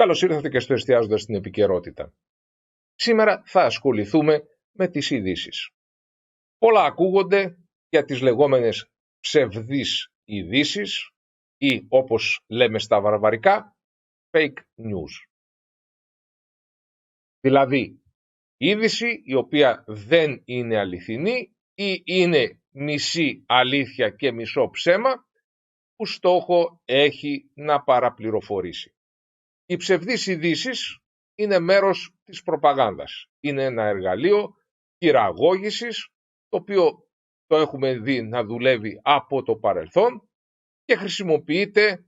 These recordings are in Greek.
Καλώς ήρθατε και στο Εστιάζοντας στην Επικαιρότητα. Σήμερα θα ασχοληθούμε με τις ειδήσεις. Πολλά ακούγονται για τις λεγόμενες ψευδείς ειδήσεις ή, όπως λέμε στα βαρβαρικά, fake news. Δηλαδή, είδηση η οποία δεν είναι αληθινή ή είναι μισή αλήθεια και μισό ψέμα, που στόχο έχει να παραπληροφορήσει. Οι ψευδείς ειδήσεις είναι μέρος της προπαγάνδας. Είναι ένα εργαλείο χειραγώγησης, το οποίο το έχουμε δει να δουλεύει από το παρελθόν και χρησιμοποιείται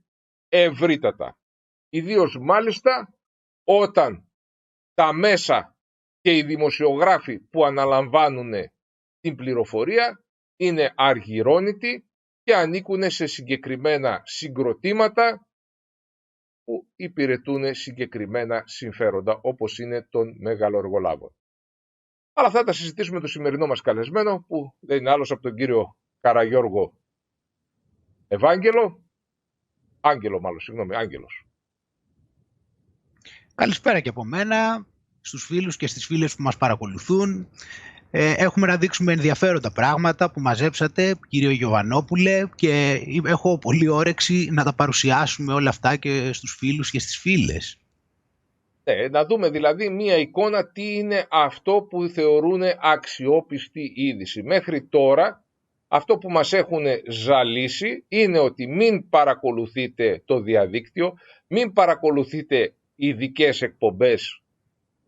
ευρύτατα. Ιδίως μάλιστα όταν τα μέσα και οι δημοσιογράφοι που αναλαμβάνουν την πληροφορία είναι αργυρώνητοι και ανήκουν σε συγκεκριμένα συγκροτήματα που υπηρετούν συγκεκριμένα συμφέροντα, όπως είναι των μεγαλοεργολάβων. Αλλά αυτά τα συζητήσουμε με το σημερινό μας καλεσμένο, που δεν είναι άλλος από τον κύριο Καραγιώργο Άγγελος. Καλησπέρα και από μένα, στους φίλους και στις φίλες που μας παρακολουθούν. Έχουμε να δείξουμε ενδιαφέροντα πράγματα που μαζέψατε, κύριο Γιωβανόπουλε, και έχω πολύ όρεξη να τα παρουσιάσουμε όλα αυτά και στους φίλους και στις φίλες. Να δούμε δηλαδή μία εικόνα τι είναι αυτό που θεωρούν αξιόπιστη είδηση. Μέχρι τώρα αυτό που μας έχουν ζαλίσει είναι ότι μην παρακολουθείτε το διαδίκτυο, μην παρακολουθείτε ειδικές εκπομπές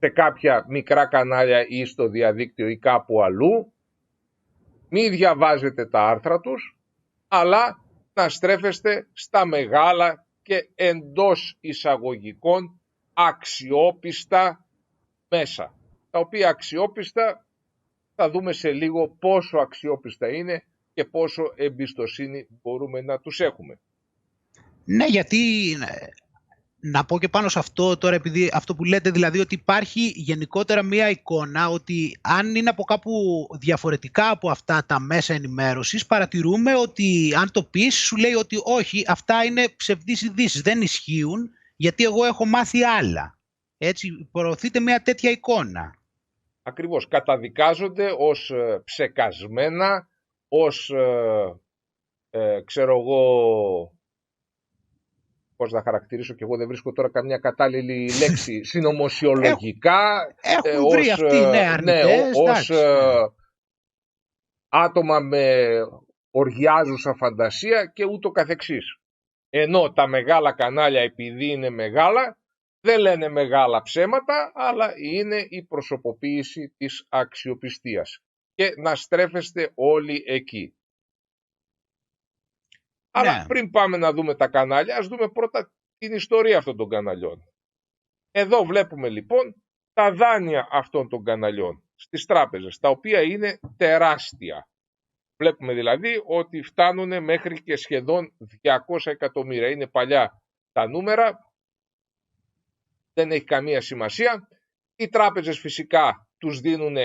σε κάποια μικρά κανάλια ή στο διαδίκτυο ή κάπου αλλού, μην διαβάζετε τα άρθρα τους, αλλά να στρέφεστε στα μεγάλα και εντός εισαγωγικών αξιόπιστα μέσα, τα οποία αξιόπιστα θα δούμε σε λίγο πόσο αξιόπιστα είναι και πόσο εμπιστοσύνη μπορούμε να τους έχουμε. Ναι, γιατί να πω και πάνω σε αυτό τώρα, επειδή αυτό που λέτε, δηλαδή ότι υπάρχει γενικότερα μία εικόνα ότι αν είναι από κάπου διαφορετικά από αυτά τα μέσα ενημέρωσης, παρατηρούμε ότι αν το πεις σου λέει ότι όχι, αυτά είναι ψευδείς ειδήσεις, δεν ισχύουν, γιατί εγώ έχω μάθει άλλα. Έτσι προωθείται μία τέτοια εικόνα. Ακριβώς, καταδικάζονται ως ψεκασμένα, ως ξέρω εγώ, πώς να χαρακτηρίσω, και εγώ δεν βρίσκω τώρα καμιά κατάλληλη λέξη, συνωμοσιολογικά, έχουν βρει αυτοί αρνητές, ως άτομα με οργιάζουσα φαντασία και ούτω καθεξής. Ενώ τα μεγάλα κανάλια, επειδή είναι μεγάλα, δεν λένε μεγάλα ψέματα, αλλά είναι η προσωποποίηση της αξιοπιστίας. Και να στρέφεστε όλοι εκεί. Αλλά πριν πάμε να δούμε τα κανάλια, ας δούμε πρώτα την ιστορία αυτών των καναλιών. Εδώ βλέπουμε λοιπόν τα δάνεια αυτών των καναλιών στις τράπεζες, τα οποία είναι τεράστια. Βλέπουμε δηλαδή ότι φτάνουν μέχρι και σχεδόν 200 εκατομμύρια. Είναι παλιά τα νούμερα, δεν έχει καμία σημασία. Οι τράπεζες φυσικά τους δίνουν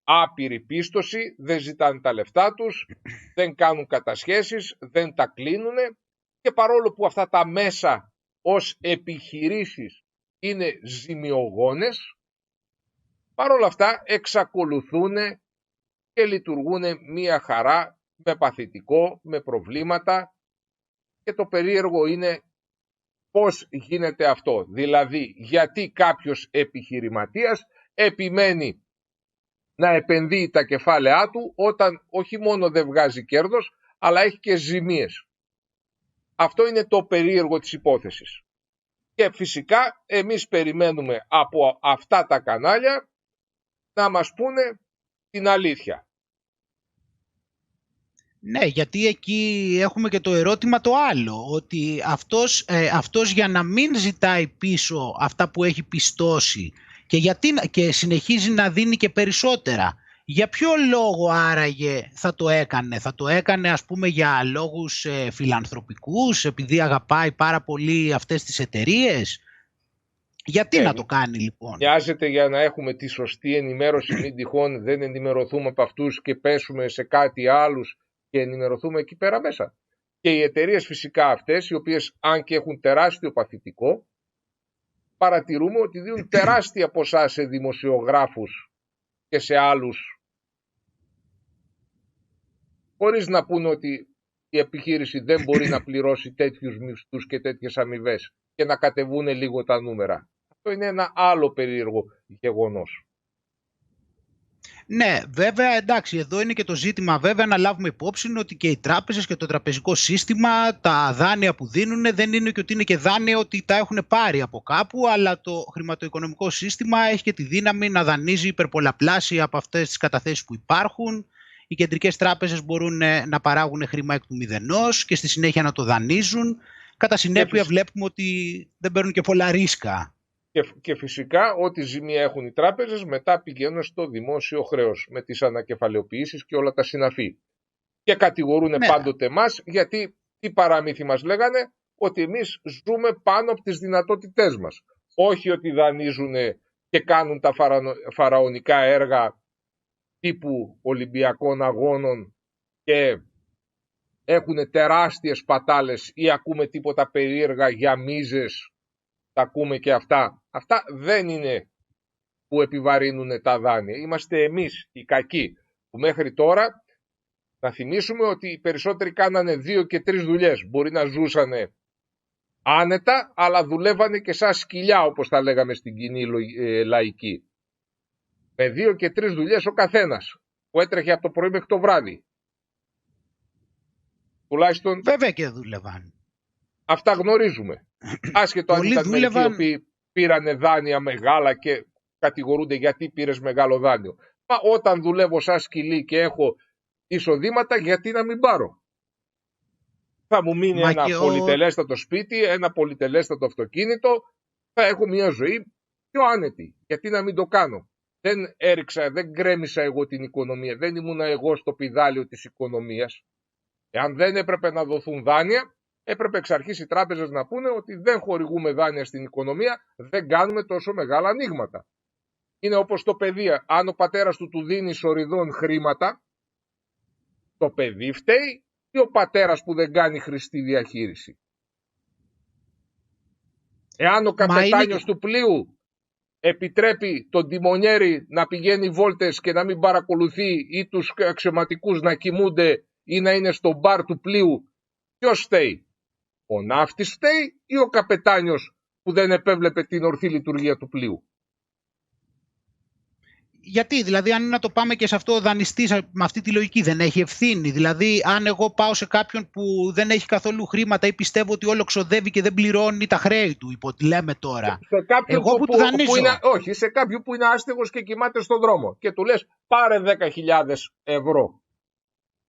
άπειρη πίστοση, δεν ζητάνε τα λεφτά τους, δεν κάνουν κατασχέσεις, δεν τα κλείνουν, και παρόλο που αυτά τα μέσα ως επιχειρήσεις είναι ζημιογόνες, παρόλα αυτά εξακολουθούν και λειτουργούν μία χαρά, με παθητικό, με προβλήματα, και το περίεργο είναι πώς γίνεται αυτό. Δηλαδή, γιατί κάποιος επιχειρηματίας επιμένει να επενδύει τα κεφάλαιά του όταν όχι μόνο δεν βγάζει κέρδος, αλλά έχει και ζημίες. Αυτό είναι το περίεργο της υπόθεσης. Και φυσικά εμείς περιμένουμε από αυτά τα κανάλια να μας πούνε την αλήθεια. Ναι, γιατί εκεί έχουμε και το ερώτημα το άλλο, ότι αυτός για να μην ζητάει πίσω αυτά που έχει πιστώσει και συνεχίζει να δίνει και περισσότερα, για ποιο λόγο άραγε θα το έκανε ας πούμε για λόγους φιλανθρωπικούς, επειδή αγαπάει πάρα πολύ αυτές τις εταιρείες? Γιατί να το κάνει λοιπόν? Μοιάζεται για να έχουμε τη σωστή ενημέρωση, μην τυχόν δεν ενημερωθούμε από αυτούς και πέσουμε σε κάτι άλλους και ενημερωθούμε εκεί πέρα μέσα. Και οι εταιρείες φυσικά αυτές, οι οποίες αν και έχουν τεράστιο παθητικό, παρατηρούμε ότι δίνουν τεράστια ποσά σε δημοσιογράφους και σε άλλους, χωρίς να πούνε ότι η επιχείρηση δεν μπορεί να πληρώσει τέτοιους μισθούς και τέτοιες αμοιβές και να κατεβούν λίγο τα νούμερα. Αυτό είναι ένα άλλο περίεργο γεγονός. Ναι, βέβαια, εντάξει, εδώ είναι και το ζήτημα βέβαια να λάβουμε υπόψη ότι και οι τράπεζες και το τραπεζικό σύστημα, τα δάνεια που δίνουν δεν είναι και ότι είναι και δάνεια ότι τα έχουν πάρει από κάπου, αλλά το χρηματοοικονομικό σύστημα έχει και τη δύναμη να δανείζει υπερπολαπλάσια από αυτές τις καταθέσεις που υπάρχουν. Οι κεντρικές τράπεζες μπορούν να παράγουν χρήμα εκ του μηδενός και στη συνέχεια να το δανείζουν. Κατά συνέπεια βλέπουμε ότι δεν παίρνουν και πολλά ρίσκα. Και φυσικά ό,τι ζημία έχουν οι τράπεζες μετά πηγαίνουν στο δημόσιο χρέος με τις ανακεφαλαιοποιήσεις και όλα τα συναφή. Και κατηγορούν πάντοτε εμάς γιατί τι παραμύθι μας λέγανε, ότι εμείς ζούμε πάνω από τις δυνατότητές μας. Όχι ότι δανείζουν και κάνουν τα φαραωνικά έργα τύπου Ολυμπιακών Αγώνων και έχουν τεράστιες πατάλες ή ακούμε τίποτα περίεργα για μίζες. Τα ακούμε και αυτά. Αυτά δεν είναι που επιβαρύνουν τα δάνεια. Είμαστε εμείς οι κακοί που μέχρι τώρα να θυμίσουμε ότι οι περισσότεροι κάνανε 2 και 3 δουλειές. Μπορεί να ζούσανε άνετα, αλλά δουλεύανε και σαν σκυλιά, όπως τα λέγαμε στην κοινή λαϊκή. Με 2 και 3 δουλειές ο καθένας, που έτρεχε από το πρωί μέχρι το βράδυ. Τουλάχιστον βέβαια και δούλευαν. Αυτά γνωρίζουμε. Άσχετο αν ήταν μερικοί οι οποίοι πήρανε δάνεια μεγάλα και κατηγορούνται γιατί πήρες μεγάλο δάνειο. Μα όταν δουλεύω σαν σκυλί και έχω εισοδήματα, γιατί να μην πάρω. Θα μου μείνει ένα πολυτελέστατο σπίτι, ένα πολυτελέστατο αυτοκίνητο, θα έχω μια ζωή πιο άνετη. Γιατί να μην το κάνω. Δεν γκρέμισα εγώ την οικονομία, δεν ήμουν εγώ στο πηδάλιο της οικονομίας. Εάν δεν έπρεπε να δοθούν δάνεια, έπρεπε εξ αρχής οι τράπεζες να πούνε ότι δεν χορηγούμε δάνεια στην οικονομία, δεν κάνουμε τόσο μεγάλα ανοίγματα. Είναι όπως το παιδί, αν ο πατέρας του δίνει σοριδών χρήματα, το παιδί φταίει ή ο πατέρας που δεν κάνει χρηστή διαχείριση. Εάν ο καπετάνιος του πλοίου επιτρέπει τον τιμονιέρη να πηγαίνει βόλτες και να μην παρακολουθεί ή τους αξιωματικούς να κοιμούνται ή να είναι στο μπαρ του πλοίου, ποιος φταίει? Ο ναύτης φταίει ή ο καπετάνιος που δεν επέβλεπε την ορθή λειτουργία του πλοίου? Γιατί, δηλαδή, αν να το πάμε και σε αυτό, ο δανειστής με αυτή τη λογική δεν έχει ευθύνη. Δηλαδή, αν εγώ πάω σε κάποιον που δεν έχει καθόλου χρήματα ή πιστεύω ότι όλο ξοδεύει και δεν πληρώνει τα χρέη του, λέμε τώρα. Σε εγώ που του δανείζω. Όχι, σε κάποιον που είναι άστεγος και κοιμάται στον δρόμο και του λες πάρε 10.000 ευρώ.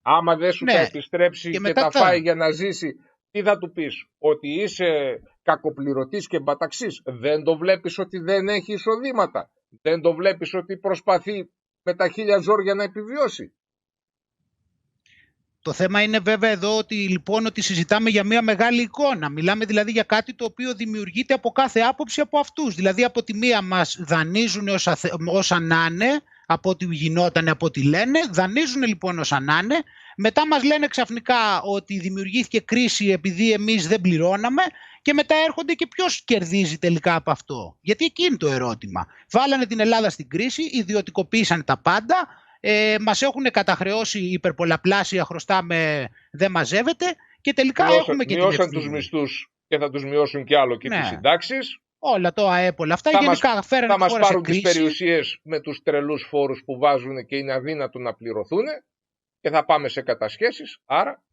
Άμα δεν σου τα επιστρέψει και τα φάει για να ζήσει, τι θα του πεις? Ότι είσαι κακοπληρωτής και μπαταξής? Δεν το βλέπεις ότι δεν έχει εισοδήματα? Δεν το βλέπεις ότι προσπαθεί με τα 1000 ζόρια να επιβιώσει? Το θέμα είναι βέβαια εδώ ότι συζητάμε για μια μεγάλη εικόνα. Μιλάμε δηλαδή για κάτι το οποίο δημιουργείται από κάθε άποψη από αυτούς. Δηλαδή από τη μία μας δανείζουν όσα να είναι, από ό,τι γινόταν, από ό,τι λένε, δανείζουν λοιπόν όσα να είναι. Μετά μας λένε ξαφνικά ότι δημιουργήθηκε κρίση επειδή εμείς δεν πληρώναμε και μετά έρχονται και ποιος κερδίζει τελικά από αυτό? Γιατί εκεί είναι το ερώτημα. Βάλανε την Ελλάδα στην κρίση, ιδιωτικοποίησαν τα πάντα, μας έχουν καταχρεώσει υπερπολαπλάσια, χρωστάμε, δεν μαζεύεται και τελικά έχουμε και την ευθύνη. Μειώσαν τους μισθούς και θα τους μειώσουν κι άλλο και τις συντάξεις. Όλα το ΑΕΠ, όλα αυτά γενικά φέρανε θα μας πάρουν τις περιουσίες με τους τρελούς φόρους που βάζουν και είναι αδύνατο να πληρωθούν και θα πάμε σε κατασχέσεις, άρα...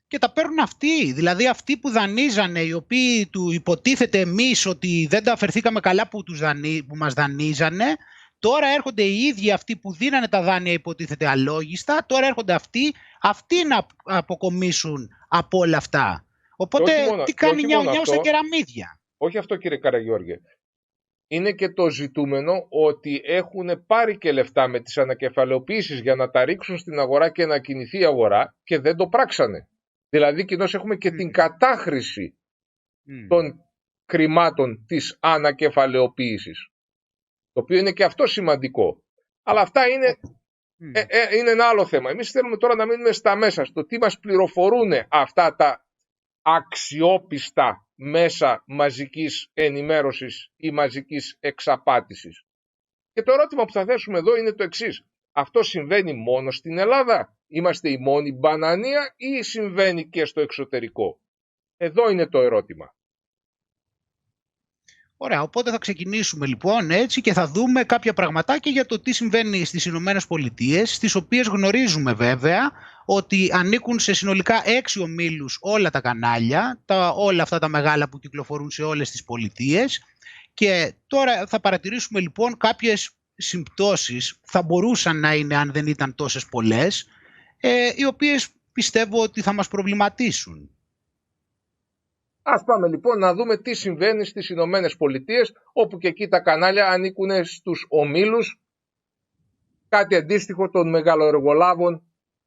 Και τα παίρνουν αυτοί, δηλαδή αυτοί που δανείζανε, οι οποίοι του υποτίθεται εμείς ότι δεν τα αφαιρθήκαμε καλά που μας δανείζανε, τώρα έρχονται οι ίδιοι αυτοί που δίνανε τα δάνεια υποτίθεται αλόγιστα, τώρα έρχονται αυτοί να αποκομίσουν από όλα αυτά. Οπότε τι κάνει νιάου στα κεραμίδια? Όχι αυτό κύριε Καραγιώργε. Είναι και το ζητούμενο ότι έχουν πάρει και λεφτά με τις ανακεφαλαιοποιήσεις για να τα ρίξουν στην αγορά και να κινηθεί η αγορά και δεν το πράξανε. Δηλαδή κοινώς έχουμε και την κατάχρηση των χρημάτων της ανακεφαλαιοποίησης. Το οποίο είναι και αυτό σημαντικό. Αλλά αυτά είναι ένα άλλο θέμα. Εμείς θέλουμε τώρα να μείνουμε στα μέσα, στο τι μας πληροφορούν αυτά τα αξιόπιστα μέσα μαζικής ενημέρωσης ή μαζικής εξαπάτησης. Και το ερώτημα που θα θέσουμε εδώ είναι το εξής. Αυτό συμβαίνει μόνο στην Ελλάδα? Είμαστε η μόνη μπανανία ή συμβαίνει και στο εξωτερικό? Εδώ είναι το ερώτημα. Ωραία, οπότε θα ξεκινήσουμε λοιπόν έτσι και θα δούμε κάποια πραγματάκια για το τι συμβαίνει στις Ηνωμένες Πολιτείες, στις οποίες γνωρίζουμε βέβαια ότι ανήκουν σε συνολικά 6 ομίλους όλα τα κανάλια, όλα αυτά τα μεγάλα που κυκλοφορούν σε όλες τις πολιτείες, και τώρα θα παρατηρήσουμε λοιπόν κάποιες συμπτώσεις, θα μπορούσαν να είναι αν δεν ήταν τόσες πολλές, οι οποίες πιστεύω ότι θα μας προβληματίσουν. Ας πάμε λοιπόν να δούμε τι συμβαίνει στις Ηνωμένες Πολιτείες, όπου και εκεί τα κανάλια ανήκουν στους ομίλους, κάτι αντίστοιχο των μεγαλοεργολάβων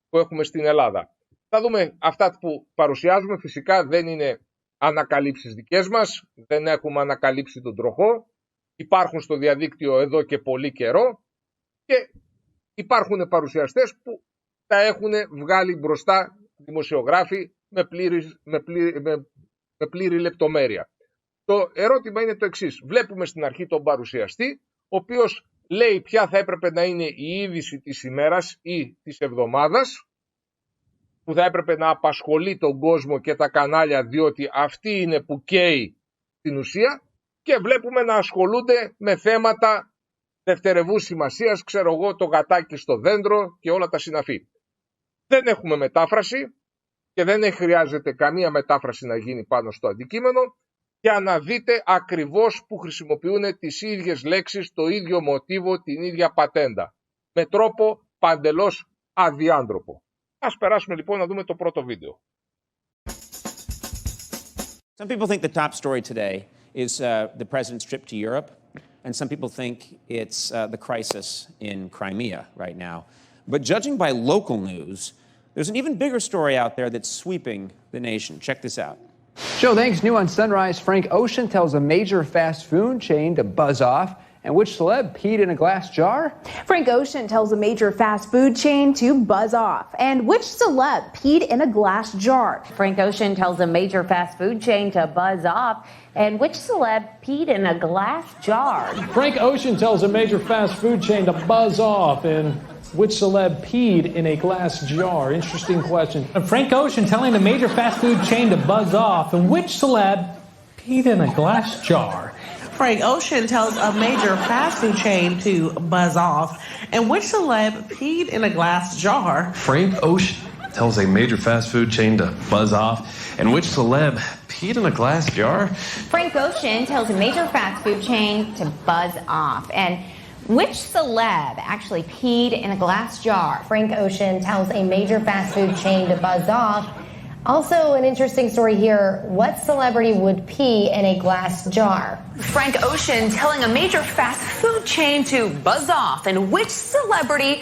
που έχουμε στην Ελλάδα. Θα δούμε αυτά που παρουσιάζουμε, φυσικά δεν είναι ανακαλύψεις δικές μας, δεν έχουμε ανακαλύψει τον τροχό, υπάρχουν στο διαδίκτυο εδώ και πολύ καιρό και υπάρχουν παρουσιαστές που τα έχουν βγάλει μπροστά δημοσιογράφοι με πλήρη λεπτομέρεια. Το ερώτημα είναι το εξής. Βλέπουμε στην αρχή τον παρουσιαστή, ο οποίος λέει ποια θα έπρεπε να είναι η είδηση της ημέρας ή της εβδομάδας, που θα έπρεπε να απασχολεί τον κόσμο και τα κανάλια, διότι αυτή είναι που καίει την ουσία, και βλέπουμε να ασχολούνται με θέματα δευτερευούς σημασίας, ξέρω εγώ, το γατάκι στο δέντρο και όλα τα συναφή. Δεν έχουμε μετάφραση και δεν χρειάζεται καμία μετάφραση να γίνει πάνω στο αντικείμενο για να δείτε ακριβώς που χρησιμοποιούν τις ίδιες λέξεις, το ίδιο μοτίβο, την ίδια πατέντα, με τρόπο παντελώς αδιάντροπο. Ας περάσουμε λοιπόν να δούμε το πρώτο βίντεο. Some people think the top story today is the president's trip to Europe, and some people think it's the crisis in Crimea right now. But judging by local news, there's an even bigger story out there that's sweeping the nation. Check this out. Joe, thanks. New on Sunrise, Frank Ocean tells a major fast food chain to buzz off. And which celeb peed in a glass jar? Frank Ocean tells a major fast food chain to buzz off. And which celeb peed in a glass jar? Frank Ocean tells a major fast food chain to buzz off. And which celeb peed in a glass jar? Frank Ocean tells a major fast food chain to buzz off. And which celeb peed in a glass jar? Interesting question. Frank Ocean telling a major fast food chain to buzz off. And which celeb peed in a glass jar? Frank Ocean tells a major fast food chain to buzz off. And which celeb peed in a glass jar? Frank Ocean tells a major fast food chain to buzz off. And which celeb peed in a glass jar? Frank Ocean tells a major fast food chain to buzz off. And which celeb actually peed in a glass jar? Frank Ocean tells a major fast food chain to buzz off. Also, an interesting story here. What celebrity would pee in a glass jar? Frank Ocean telling a major fast food chain to buzz off. And which celebrity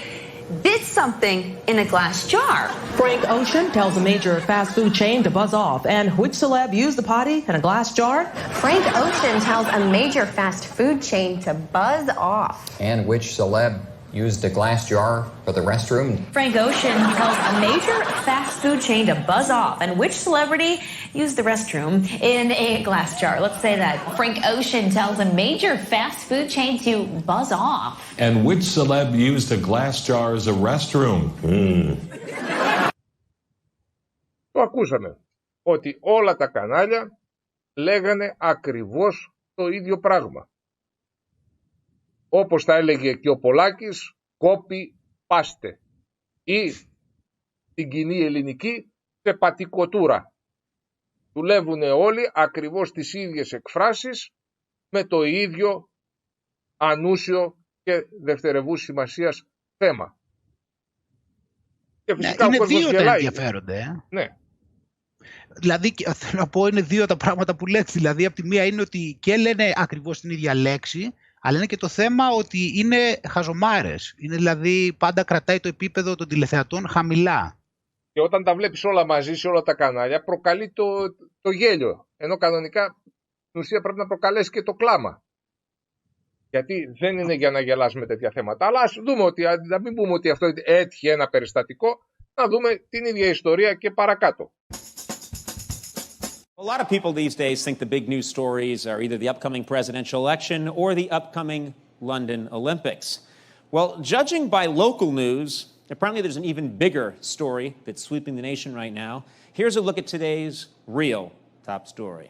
did something in a glass jar? Frank Ocean tells a major fast food chain to buzz off. And which celeb used the potty in a glass jar? Frank Ocean tells a major fast food chain to buzz off. And which celeb used a glass jar for the restroom? Frank Ocean tells a major fast food chain to buzz off. And which celebrity used the restroom in a glass jar? Let's say that. Frank Ocean tells a major fast food chain to buzz off. And which celeb used a glass jar as a restroom? Το ακούσαμε, ότι όλα τα κανάλια λέγανε ακριβώς το ίδιο πράγμα. Όπως τα έλεγε και ο Πολάκης, copy-paste ή την κοινή ελληνική πεπατικοτούρα. Δουλεύουν όλοι ακριβώς τις ίδιες εκφράσεις με το ίδιο ανούσιο και δευτερευούς σημασίας θέμα. Και φυσικά είναι δύο τα ενδιαφέρονται. Ναι. Δηλαδή, θέλω να πω, είναι δύο τα πράγματα που λέτε. Δηλαδή, από τη μία είναι ότι και λένε ακριβώς την ίδια λέξη, αλλά είναι και το θέμα ότι είναι χαζομάρες. Είναι δηλαδή πάντα κρατάει το επίπεδο των τηλεθεατών χαμηλά. Και όταν τα βλέπεις όλα μαζί σε όλα τα κανάλια, προκαλεί το γέλιο. Ενώ κανονικά στην ουσία πρέπει να προκαλέσει και το κλάμα. Γιατί δεν είναι για να γελάσουμε τέτοια θέματα. Αλλά ας δούμε ότι, να μην πούμε ότι αυτό έτυχε ένα περιστατικό, να δούμε την ίδια ιστορία και παρακάτω. A lot of people these days think the big news stories are either the upcoming presidential election or the upcoming London Olympics. Well, judging by local news, apparently there's an even bigger story that's sweeping the nation right now. Here's a look at today's real top story.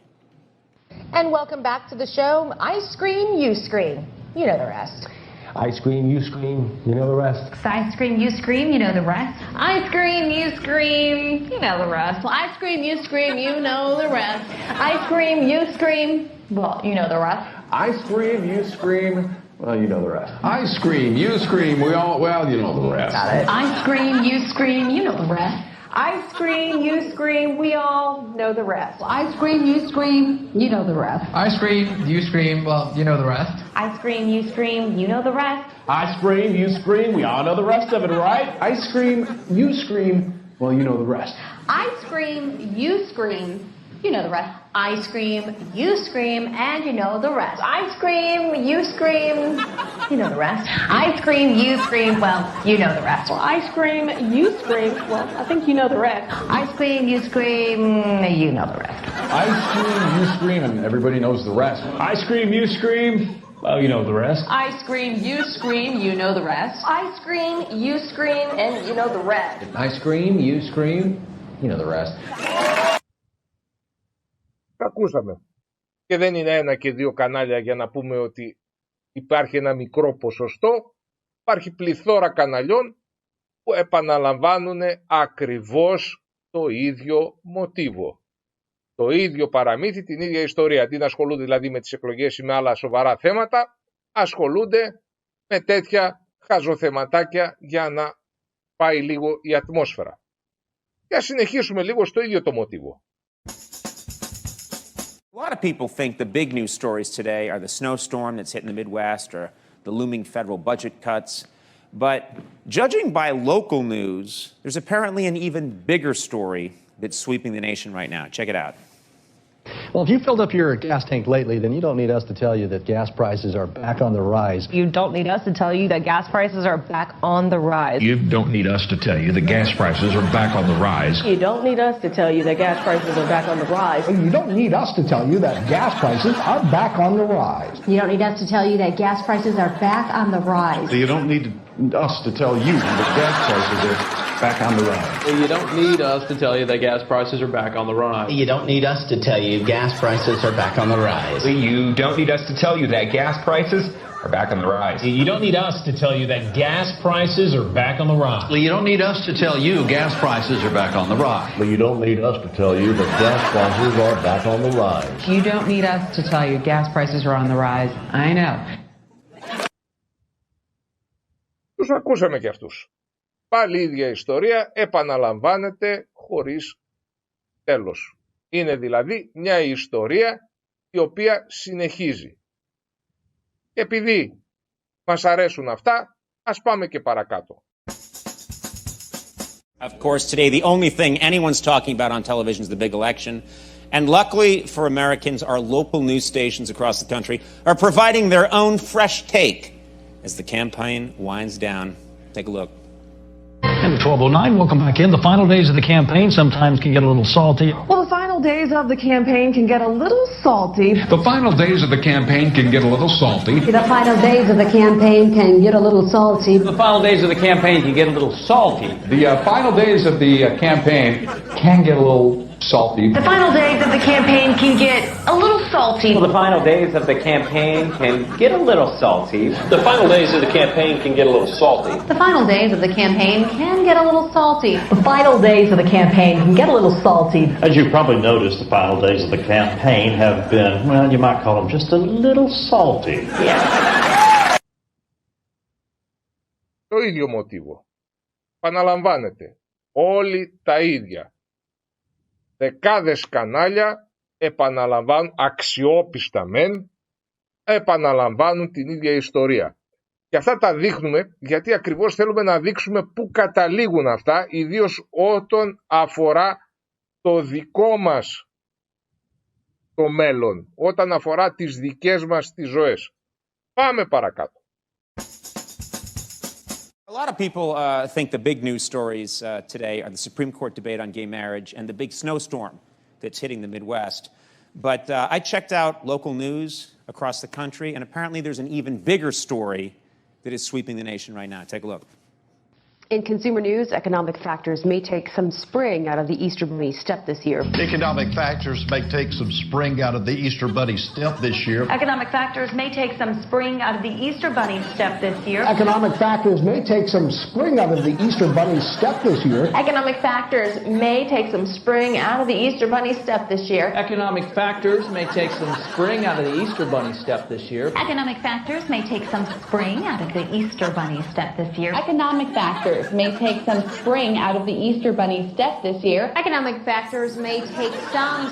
And welcome back to the show. I scream, you scream. You know the rest. I scream, you scream, you know the rest. I scream, you scream, you know the rest. I scream, you scream, you know the rest. Well, I scream, you scream, you know the rest. I scream, you scream, well, you know the rest. I scream, you scream, well, you know the rest. I scream, you scream, well, you know the rest. Got it. I scream, you scream, you know the rest. I scream, you scream, we all know the rest. I scream, you scream, you know the rest. I scream, you scream, well, you know the rest. I scream, you scream, you know the rest. I scream, you scream, we all know the rest of it, right? I scream, you scream, well, you know the rest. I scream, you scream, you know the rest. I scream, you scream, and you know the rest. I scream, you scream, you know the rest. I scream, you scream, well, you know the rest. Well, I scream, you scream, well, I think you know the rest. I scream, you scream, you know the rest. I scream, you scream, and everybody knows the rest. I scream, you scream, well, you know the rest. I scream, you scream, you know the rest. I scream, you scream, and you know the rest. I scream, you scream, you know the rest. Ακούσαμε. Και δεν είναι ένα και δύο κανάλια για να πούμε ότι υπάρχει ένα μικρό ποσοστό. Υπάρχει πληθώρα καναλιών που επαναλαμβάνουν ακριβώς το ίδιο μοτίβο. Το ίδιο παραμύθι, την ίδια ιστορία. Αντί να ασχολούνται δηλαδή με τις εκλογές ή με άλλα σοβαρά θέματα, ασχολούνται με τέτοια χαζοθεματάκια για να πάει λίγο η ατμόσφαιρα. Και ας συνεχίσουμε λίγο στο ίδιο το μοτίβο. A lot of people think the big news stories today are the snowstorm that's hitting the Midwest or the looming federal budget cuts. But judging by local news, there's apparently an even bigger story that's sweeping the nation right now. Check it out. Well, if you filled up your gas tank lately, then you don't need us to tell you that gas prices are back on the rise. You don't need us to tell you that gas prices are back on the rise. You don't need us to tell you that gas prices are back on the rise. You don't need us to tell you that gas prices are back on the rise. You don't need us to tell you that gas prices are back on the rise. You don't need us to tell you that gas prices are back on the rise. You don't need us to tell you that gas prices are back on the rise. You don't need us to tell you that gas prices are back on the rise. You don't need us to tell you gas prices are back on the rise. You don't need us to tell you that gas prices are back on the rise. You don't need us to tell you that gas prices are back on the rise. You don't need us to tell you gas prices are back on the rise. You don't need us to tell you that gas prices are back on the rise. You don't need us to tell you gas prices are on the rise. I know. Τους ακούσαμε και αυτούς. Πάλι η ίδια ιστορία επαναλαμβάνεται χωρίς τέλος. Είναι δηλαδή μια ιστορία η οποία συνεχίζει. Και επειδή μας αρέσουν αυτά, ας πάμε και παρακάτω. Of course, today the only thing anyone's talking about on television is the big election. And luckily for Americans, our local news stations across the country are providing their own fresh take as the campaign winds down. Take a look. And 12:09, welcome back in. The final days of the campaign sometimes can get a little salty. Well, the final days of the campaign can get a little salty. The final days of the campaign can get a little salty. The final days of the campaign can get a little salty. The final days of the campaign can get a little salty. The final days of the campaign can get a little salty. The final days of the campaign can get a little salty. Well, the final days of the campaign can get a little salty. The final days of the campaign can get a little salty. The final days of the campaign can get a little salty. The final days of the campaign can get a little salty. As you probably noticed, the final days of the campaign have been, well, you might call them just a little salty. Yeah. Το ίδιο μοτίβο. Παναλαμβάνεται. Όλοι τα ίδια. Δεκάδες κανάλια επαναλαμβάνουν, αξιόπιστα μεν, επαναλαμβάνουν την ίδια ιστορία. Και αυτά τα δείχνουμε γιατί ακριβώς θέλουμε να δείξουμε πού καταλήγουν αυτά, ιδίως όταν αφορά το δικό μας το μέλλον, όταν αφορά τις δικές μας τις ζωές. Πάμε παρακάτω. A lot of people think the big news stories today are the Supreme Court debate on gay marriage and the big snowstorm that's hitting the Midwest. But I checked out local news across the country, and apparently there's an even bigger story that is sweeping the nation right now. Take a look. In consumer news, economic factors may take some spring out of the Easter Bunny step this year. Economic factors may take some spring out of the Easter Bunny step this year. Economic factors may take some spring out of the Easter Bunny step this year. Economic factors may take some spring out of the Easter Bunny step this year. Economic factors may take some spring out of the Easter Bunny step this year. Economic factors may take some spring out of the Easter Bunny step this year. Economic factors may take some spring out of the Easter Bunny step this year. Economic factors may take some spring out of the Easter Bunny step this year. Economic factors may take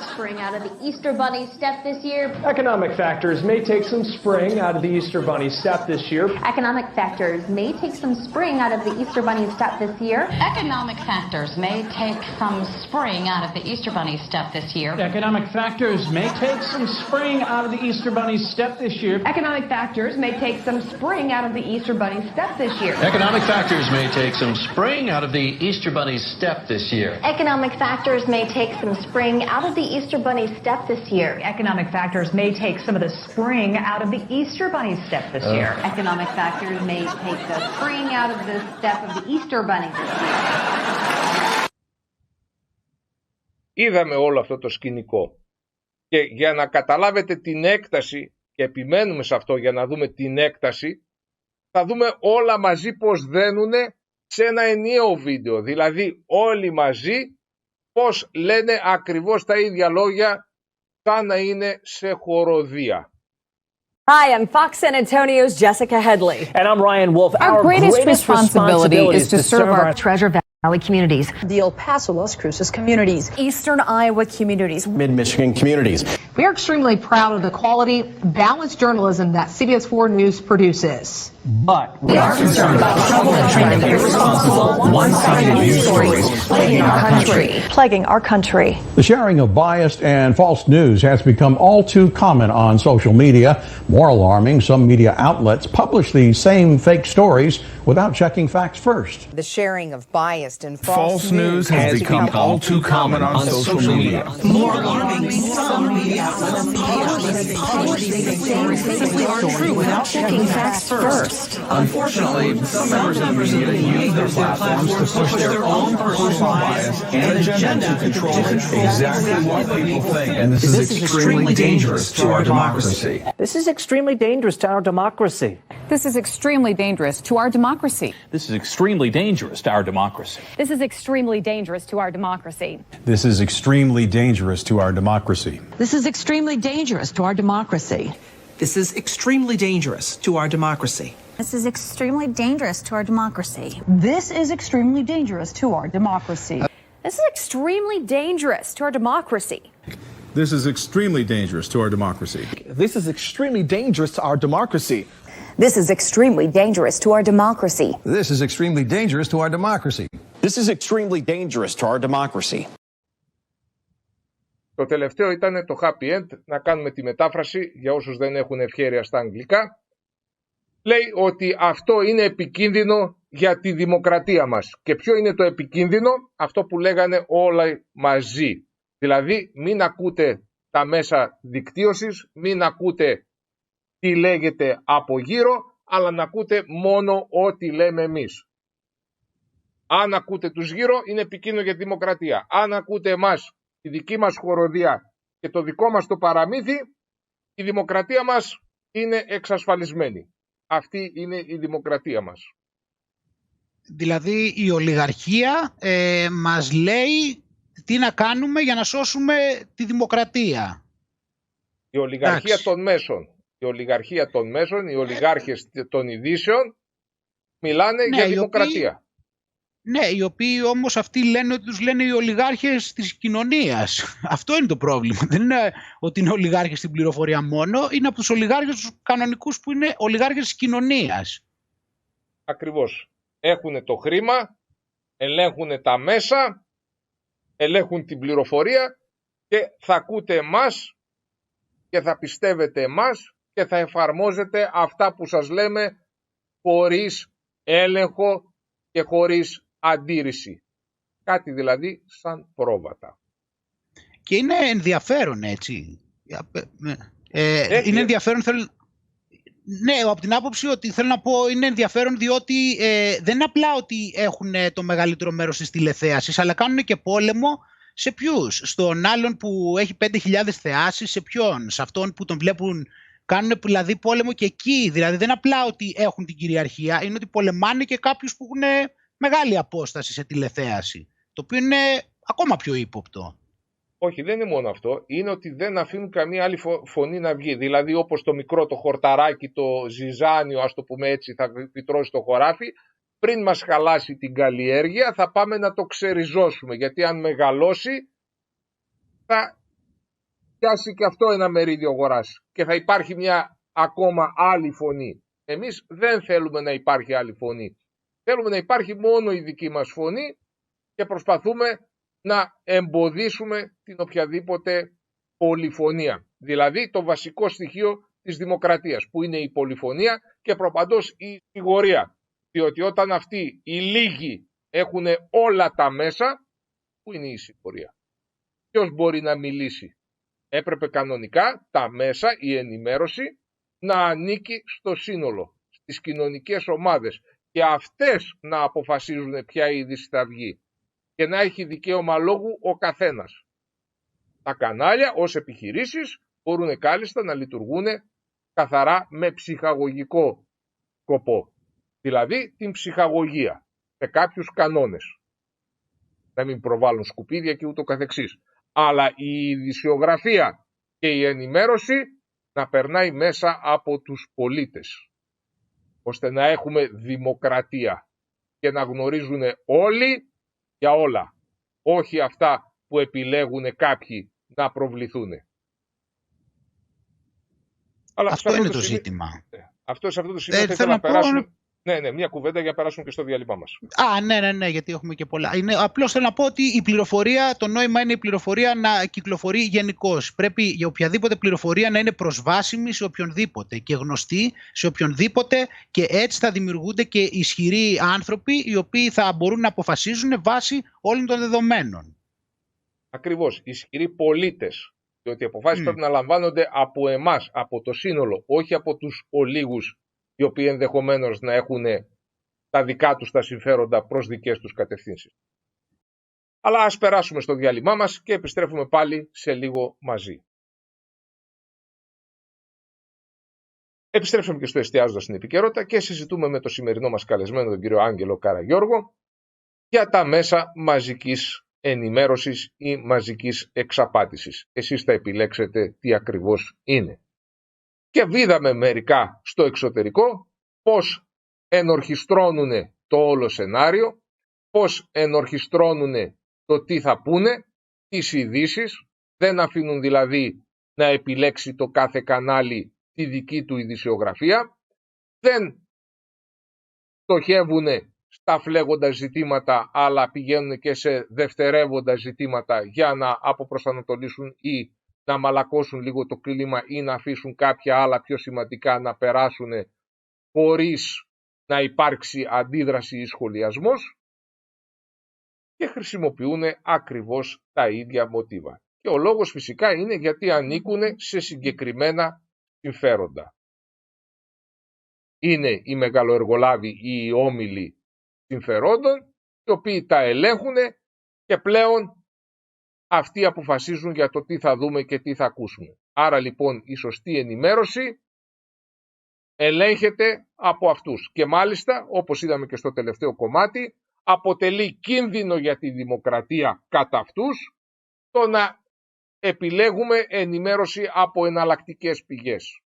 some spring out of the Easter Bunny step this year. Economic factors may take some spring out of the Easter Bunny step this year. Economic factors may take some spring out of the Easter Bunny step this year. Economic factors may take some spring out of the Easter Bunny step this year. Economic factors may take some spring out of the Easter Bunny step this year. Economic factors may take some spring out of the Easter Bunny step this year. Economic factors may take some spring out of the Easter Bunny step this year. Economic factors may take some spring out of the Easter Bunny step this year. Economic factors may take some of the spring out of the Easter Bunny step this year. Economic factors may take the spring out of the step of the Easter Bunny this year. Είδαμε όλο αυτό το σκηνικό. Και για να καταλάβετε την έκταση, και επιμένουμε σε αυτό για να δούμε την έκταση, θα δούμε όλα μαζί πώς δένουνε σε ένα ενιαίο βίντεο. Δηλαδή όλοι μαζί πώς λένε ακριβώς τα ίδια λόγια σαν να είναι σε χοροδία. Hi, I'm Fox San Antonio's Jessica Headley. And I'm Ryan Wolf. Our greatest responsibility is to serve our Treasure Valley communities, the El Paso, Las Cruces communities, Eastern Iowa communities, Mid-Michigan communities. We are extremely proud of the quality, balanced journalism that CBS 4 News produces. But we are concerned about troubling and irresponsible, one-sided news stories plaguing our country. The sharing of biased and false news has become all too common on social media. More alarming, some media outlets publish the same fake stories without checking facts first. The sharing of biased and false news has become all too common on social media. More alarming, some media outlets publish fake stories without checking facts first. Unfortunately, some members of the media use their platforms to push their own personal bias and agenda to control exactly what people think. And this is extremely dangerous to our democracy. this is extremely dangerous to our democracy. This is extremely dangerous to our democracy. This is extremely dangerous to our democracy. This is extremely dangerous to our democracy. This is extremely dangerous to our democracy. This is extremely dangerous to our democracy. This is extremely dangerous to our democracy. This is extremely dangerous to our democracy. This is extremely dangerous to our democracy. This is extremely dangerous to our democracy. This is extremely dangerous to our democracy. This is extremely dangerous to our democracy. This is extremely dangerous to our democracy. This is extremely dangerous to our democracy. This is extremely dangerous to our democracy. Το τελευταίο ήταν το happy end, να κάνουμε τη μετάφραση για όσους δεν έχουν ευχέρεια στα αγγλικά. Λέει ότι αυτό είναι επικίνδυνο για τη δημοκρατία μας. Και ποιο είναι το επικίνδυνο? Αυτό που λέγανε όλα μαζί. Δηλαδή μην ακούτε τα μέσα δικτύωσης, μην ακούτε τι λέγεται από γύρω, αλλά να ακούτε μόνο ό,τι λέμε εμείς. Αν ακούτε τους γύρω είναι επικίνδυνο για τη δημοκρατία. Αν ακούτε εμάς, τη δική μας χοροδία και το δικό μας το παραμύθι, η δημοκρατία μας είναι εξασφαλισμένη. Αυτή είναι η δημοκρατία μας. Δηλαδή η ολιγαρχία μας λέει τι να κάνουμε για να σώσουμε τη δημοκρατία. Η ολιγαρχία των μέσων. Η ολιγαρχία των μέσων, οι ολιγάρχες των ειδήσεων μιλάνε για δημοκρατία. Ναι, οι οποίοι όμως αυτοί λένε ότι τους λένε οι ολιγάρχες της κοινωνίας. Αυτό είναι το πρόβλημα. Δεν είναι ότι είναι ολιγάρχες στην πληροφορία μόνο, είναι από τους ολιγάρχες τους κανονικούς που είναι ολιγάρχες της κοινωνίας. Ακριβώς. Έχουν το χρήμα, ελέγχουν τα μέσα, ελέγχουν την πληροφορία και θα ακούτε εμάς και θα πιστεύετε εμάς και θα εφαρμόζετε αυτά που σας λέμε χωρίς έλεγχο και χωρίς αντίρρηση. Κάτι δηλαδή σαν πρόβατα. Και είναι ενδιαφέρον, έτσι. Είναι ενδιαφέρον, ναι, από την άποψη ότι θέλω να πω είναι ενδιαφέρον διότι δεν είναι απλά ότι έχουν το μεγαλύτερο μέρος της τηλεθέασης, αλλά κάνουν και πόλεμο σε ποιους? Στον άλλον που έχει 5.000 θεάσεις, σε ποιον? Σε αυτόν που τον βλέπουν, κάνουν δηλαδή πόλεμο και εκεί. Δηλαδή δεν είναι απλά ότι έχουν την κυριαρχία, είναι ότι πολεμάνε και κάποιους που έχουν μεγάλη απόσταση σε τηλεθέαση, το οποίο είναι ακόμα πιο ύποπτο. Όχι, δεν είναι μόνο αυτό. Είναι ότι δεν αφήνουν καμία άλλη φωνή να βγει. Δηλαδή, όπως το μικρό, το χορταράκι, το ζυζάνιο, ας το πούμε έτσι, θα φυτρώσει το χωράφι, πριν μας χαλάσει την καλλιέργεια, θα πάμε να το ξεριζώσουμε. Γιατί αν μεγαλώσει, θα πιάσει και αυτό ένα μερίδιο αγοράς. Και θα υπάρχει μια ακόμα άλλη φωνή. Εμείς δεν θέλουμε να υπάρχει άλλη φωνή. Θέλουμε να υπάρχει μόνο η δική μας φωνή και προσπαθούμε να εμποδίσουμε την οποιαδήποτε πολυφωνία. Δηλαδή το βασικό στοιχείο της δημοκρατίας, που είναι η πολυφωνία και προπαντός η σιγορία. Διότι όταν αυτοί οι λίγοι έχουν όλα τα μέσα, πού είναι η σιγορία? Ποιος μπορεί να μιλήσει? Έπρεπε κανονικά τα μέσα, η ενημέρωση, να ανήκει στο σύνολο, στις κοινωνικές ομάδες και αυτές να αποφασίζουν ποια είδηση θα βγει και να έχει δικαίωμα λόγου ο καθένας. Τα κανάλια ως επιχειρήσεις μπορούν κάλλιστα να λειτουργούν καθαρά με ψυχαγωγικό σκοπό. Δηλαδή την ψυχαγωγία, με κάποιους κανόνες. Να μην προβάλλουν σκουπίδια και ούτω καθεξής. Αλλά η ειδησιογραφία και η ενημέρωση να περνάει μέσα από τους πολίτες, ώστε να έχουμε δημοκρατία και να γνωρίζουν όλοι για όλα. Όχι αυτά που επιλέγουν κάποιοι να προβληθούν. Αλλά αυτό είναι το ζήτημα. Σε αυτό το σημείο θέλω να περάσουμε. Ναι, μια κουβέντα για να περάσουμε και στο διάλειμμα μας. Ναι, γιατί έχουμε και πολλά. Απλώς θέλω να πω ότι η πληροφορία, το νόημα είναι η πληροφορία να κυκλοφορεί γενικώς. Πρέπει για οποιαδήποτε πληροφορία να είναι προσβάσιμη σε οποιονδήποτε και γνωστή σε οποιονδήποτε, και έτσι θα δημιουργούνται και ισχυροί άνθρωποι οι οποίοι θα μπορούν να αποφασίζουν βάσει όλων των δεδομένων. Ακριβώς, ισχυροί πολίτες. Διότι οι αποφάσεις πρέπει να λαμβάνονται από εμάς, από το σύνολο, όχι από τους ολίγους, οι οποίοι ενδεχομένως να έχουν τα δικά τους τα συμφέροντα προς δικές τους κατευθύνσεις. Αλλά ας περάσουμε στο διάλειμμά μας και επιστρέφουμε πάλι σε λίγο μαζί. Επιστρέψαμε και στο Εστιάζοντας στην Επικαιρότητα και συζητούμε με το σημερινό μας καλεσμένο, τον κύριο Άγγελο Καραγιώργο, για τα μέσα μαζικής ενημέρωσης ή μαζικής εξαπάτησης. Εσείς θα επιλέξετε τι ακριβώς είναι. Και είδαμε μερικά στο εξωτερικό πώς ενορχιστρώνουν το όλο σενάριο, πώς ενορχιστρώνουν το τι θα πούνε, τις ειδήσεις, δεν αφήνουν δηλαδή να επιλέξει το κάθε κανάλι τη δική του ειδησιογραφία, δεν στοχεύουν στα φλέγοντα ζητήματα, αλλά πηγαίνουν και σε δευτερεύοντα ζητήματα για να αποπροσανατολίσουν ή να μαλακώσουν λίγο το κλίμα ή να αφήσουν κάποια άλλα πιο σημαντικά να περάσουν χωρίς να υπάρξει αντίδραση ή σχολιασμός, και χρησιμοποιούν ακριβώς τα ίδια μοτίβα. Και ο λόγος φυσικά είναι γιατί ανήκουν σε συγκεκριμένα συμφέροντα. Είναι οι μεγαλοεργολάβοι ή οι όμιλοι συμφερόντων, οι οποίοι τα ελέγχουν και πλέον αυτοί αποφασίζουν για το τι θα δούμε και τι θα ακούσουμε. Άρα λοιπόν η σωστή ενημέρωση ελέγχεται από αυτούς. Και μάλιστα, όπως είδαμε και στο τελευταίο κομμάτι, αποτελεί κίνδυνο για τη δημοκρατία κατά αυτούς το να επιλέγουμε ενημέρωση από εναλλακτικές πηγές.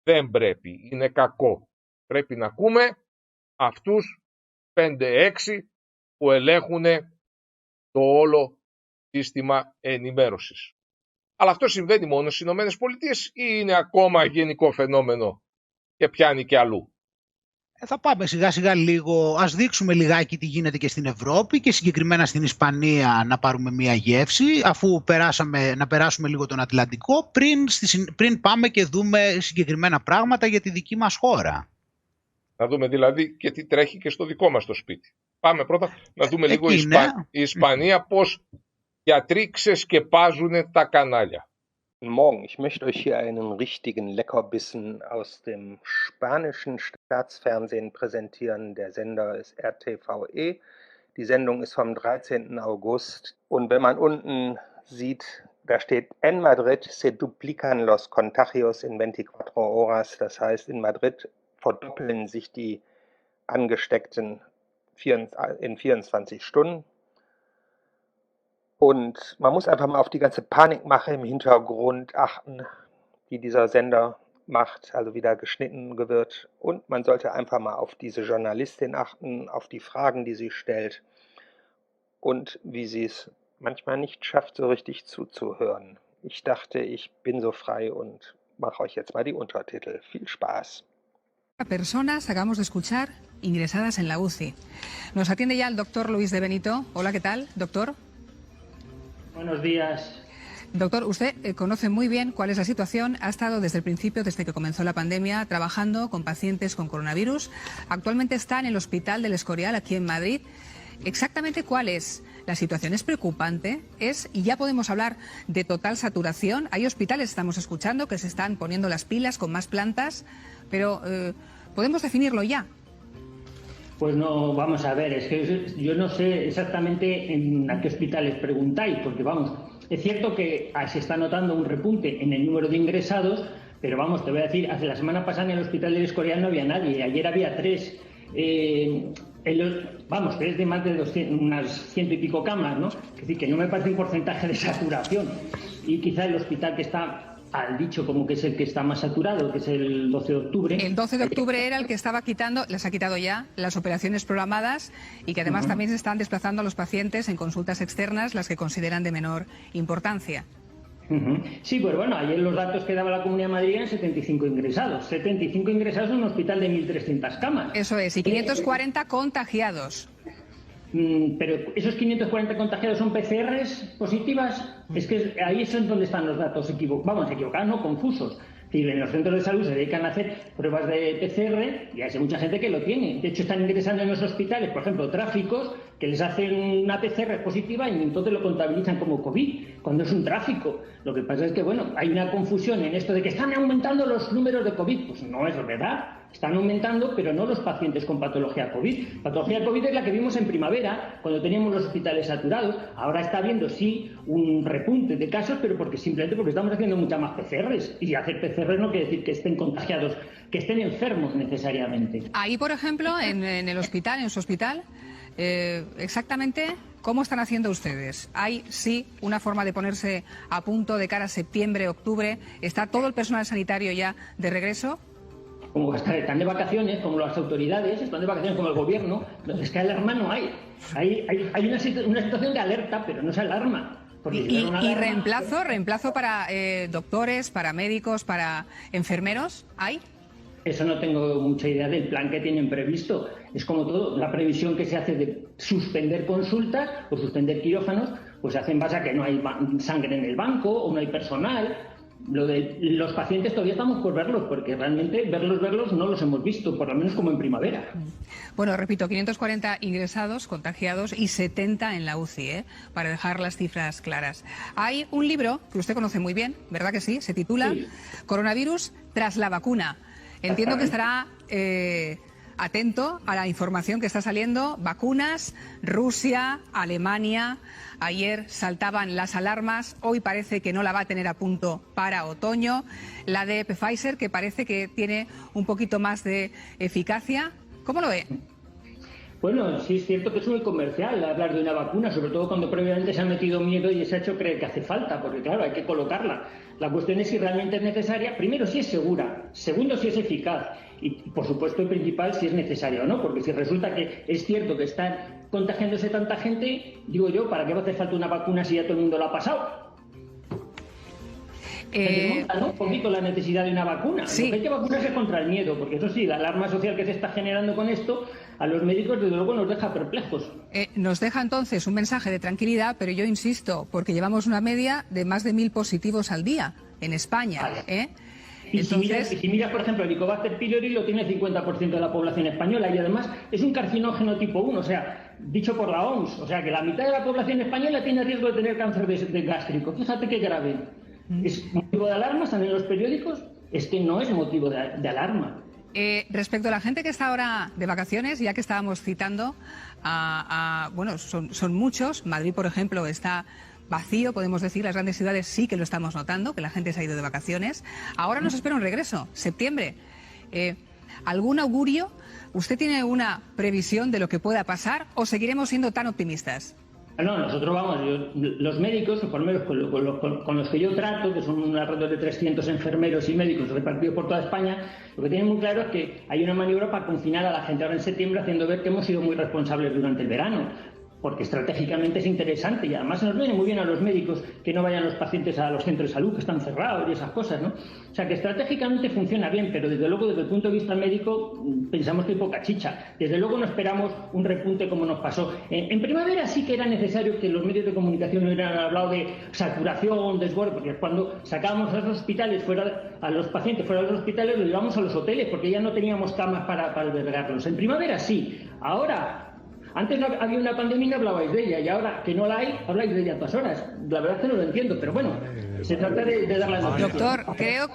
Δεν πρέπει, είναι κακό. Πρέπει να ακούμε αυτούς 5-6 που ελέγχουν το όλο σύστημα ενημέρωσης. Αλλά αυτό συμβαίνει μόνο στις Ηνωμένες Πολιτείες ή είναι ακόμα γενικό φαινόμενο και πιάνει και αλλού? Θα πάμε σιγά σιγά λίγο, ας δείξουμε λιγάκι τι γίνεται και στην Ευρώπη και συγκεκριμένα στην Ισπανία, να πάρουμε μία γεύση, αφού να περάσουμε λίγο τον Ατλαντικό, πριν πάμε και δούμε συγκεκριμένα πράγματα για τη δική μας χώρα. Να δούμε δηλαδή και τι τρέχει και στο δικό μας το σπίτι. Πάμε πρώτα να δούμε λίγο η Ισπανία πώς Γιατροί ξεσκεπάζουν τα κανάλια. Guten Morgen, ich möchte euch hier einen richtigen Leckerbissen aus dem spanischen Staatsfernsehen präsentieren. Der Sender ist RTVE. Die Sendung ist vom 13. August. Und wenn man unten sieht, da steht, en Madrid se duplican los contagios in 24 horas. Das heißt, in Madrid verdoppeln sich die Angesteckten in 24 Stunden. Und man muss einfach mal auf die ganze Panikmache im Hintergrund achten, die dieser Sender macht, also wie da geschnitten wird. Und man sollte einfach mal auf diese Journalistin achten, auf die Fragen, die sie stellt und wie sie es manchmal nicht schafft, so richtig zuzuhören. Ich dachte, ich bin so frei und mache euch jetzt mal die Untertitel. Viel Spaß. Personas acabamos de escuchar ingresadas en la UCI. Nos atiende ya el doctor Luis de Benito. Hola, ¿qué tal, doctor? Buenos días. Doctor, usted conoce muy bien cuál es la situación. Ha estado desde el principio, desde que comenzó la pandemia, trabajando con pacientes con coronavirus. Actualmente está en el Hospital del Escorial, aquí en Madrid. Exactamente cuál es la situación. ¿Es preocupante? ¿Y ya podemos hablar de total saturación? Hay hospitales, estamos escuchando, que se están poniendo las pilas con más plantas, pero ¿podemos definirlo ya? Pues no, vamos a ver, es que yo no sé exactamente a qué hospitales preguntáis, porque vamos, es cierto que se está notando un repunte en el número de ingresados, pero vamos, te voy a decir, hace la semana pasada en el Hospital del Escorial no había nadie, ayer había 3. Vamos, que es de más de 200, unas 100 y pico camas, ¿no? Es decir, que no me parece un porcentaje de saturación. Y quizá el hospital que está al dicho como que es el que está más saturado, que es el 12 de octubre. El 12 de octubre era el que estaba quitando, les ha quitado ya las operaciones programadas y que además también se están desplazando a los pacientes en consultas externas, las que consideran de menor importancia. Sí, pues bueno, ayer los datos que daba la Comunidad de Madrid eran 75 ingresados. 75 ingresados en un hospital de 1.300 camas. Eso es, y 540 contagiados. Pero esos 540 contagiados son PCRs positivas. Es que ahí es donde están los datos equivocados, no confusos. Es decir, en los centros de salud se dedican a hacer pruebas de PCR y hay mucha gente que lo tiene. De hecho, están ingresando en los hospitales, por ejemplo, tráficos, que les hacen una PCR positiva y entonces lo contabilizan como COVID, cuando es un tráfico. Lo que pasa es que, bueno, hay una confusión en esto de que están aumentando los números de COVID. Pues no es verdad. Están aumentando, pero no los pacientes con patología COVID. Patología COVID es la que vimos en primavera, cuando teníamos los hospitales saturados. Ahora está habiendo, sí, un repunte de casos, pero simplemente porque estamos haciendo muchas más PCRs. Y hacer PCRs no quiere decir que estén contagiados, que estén enfermos necesariamente. Ahí, por ejemplo, en el hospital, en su hospital, exactamente ¿cómo están haciendo ustedes? ¿Hay, sí, una forma de ponerse a punto de cara a septiembre, octubre? ¿Está todo el personal sanitario ya de regreso? Como están de vacaciones, como las autoridades, están de vacaciones como el gobierno, es que alarma no hay. Hay una situación de alerta, pero no se alarma. ¿Y reemplazo para doctores, para médicos, para enfermeros? ¿Hay? Eso no tengo mucha idea del plan que tienen previsto. Es como todo, la previsión que se hace de suspender consultas o suspender quirófanos, pues se hace en base a que no hay sangre en el banco o no hay personal. Lo de los pacientes todavía estamos por verlos, porque realmente verlos no los hemos visto, por lo menos como en primavera. Bueno, repito, 540 ingresados, contagiados y 70 en la UCI, para dejar las cifras claras. Hay un libro que usted conoce muy bien, ¿verdad que sí? Se titula Coronavirus tras la vacuna. Entiendo que estará atento a la información que está saliendo. Vacunas, Rusia, Alemania. Ayer saltaban las alarmas. Hoy parece que no la va a tener a punto para otoño. La de Pfizer, que parece que tiene un poquito más de eficacia. ¿Cómo lo ve? Bueno, sí es cierto que es muy comercial hablar de una vacuna, sobre todo cuando previamente se ha metido miedo y se ha hecho creer que hace falta, porque claro, hay que colocarla. La cuestión es si realmente es necesaria. Primero, si es segura. Segundo, si es eficaz. Y, por supuesto, y principal, si es necesaria o no. Porque si resulta que es cierto que está contagiándose tanta gente, digo yo, ¿para qué va a hacer falta una vacuna si ya todo el mundo la ha pasado? Se desmonta, ¿no? Un poquito la necesidad de una vacuna. Sí. Lo que hay que vacunarse contra el miedo, porque eso sí, la alarma social que se está generando con esto, a los médicos desde luego nos deja perplejos. Nos deja entonces un mensaje de tranquilidad, pero yo insisto, porque llevamos una media de más de 1.000 positivos al día en España. Y entonces, si miras, por ejemplo, el Helicobacter pylori lo tiene el 50% de la población española y además es un carcinógeno tipo 1, o sea, dicho por la OMS. O sea, que la mitad de la población española tiene riesgo de tener cáncer de gástrico. Fíjate qué grave. ¿Es motivo de alarma? ¿Están en los periódicos? Es que no es motivo de alarma. Respecto a la gente que está ahora de vacaciones, ya que estábamos citando, bueno, son muchos. Madrid, por ejemplo, está vacío, podemos decir. Las grandes ciudades sí que lo estamos notando, que la gente se ha ido de vacaciones. Ahora nos espera un regreso, septiembre. ¿Algún augurio? ¿Usted tiene una previsión de lo que pueda pasar o seguiremos siendo tan optimistas? No, nosotros los médicos, por lo menos con los que yo trato, que son alrededor de 300 enfermeros y médicos repartidos por toda España, lo que tienen muy claro es que hay una maniobra para confinar a la gente ahora en septiembre, haciendo ver que hemos sido muy responsables durante el verano. Porque estratégicamente es interesante y además nos viene muy bien a los médicos que no vayan los pacientes a los centros de salud que están cerrados y esas cosas, ¿no? O sea, que estratégicamente funciona bien, pero desde luego desde el punto de vista médico pensamos que hay poca chicha. Desde luego no esperamos un repunte como nos pasó. En primavera sí que era necesario que los medios de comunicación hubieran hablado de saturación, desborde, porque cuando sacábamos a los hospitales a los pacientes fuera de los hospitales los llevamos a los hoteles porque ya no teníamos camas para albergarlos. En primavera sí, ahora... Antes no había una pandemia y no hablabais de ella, y ahora que no la hay, habláis de ella a todas horas. La verdad es que no lo entiendo, pero bueno, se trata de dar la noticia. Doctor, creo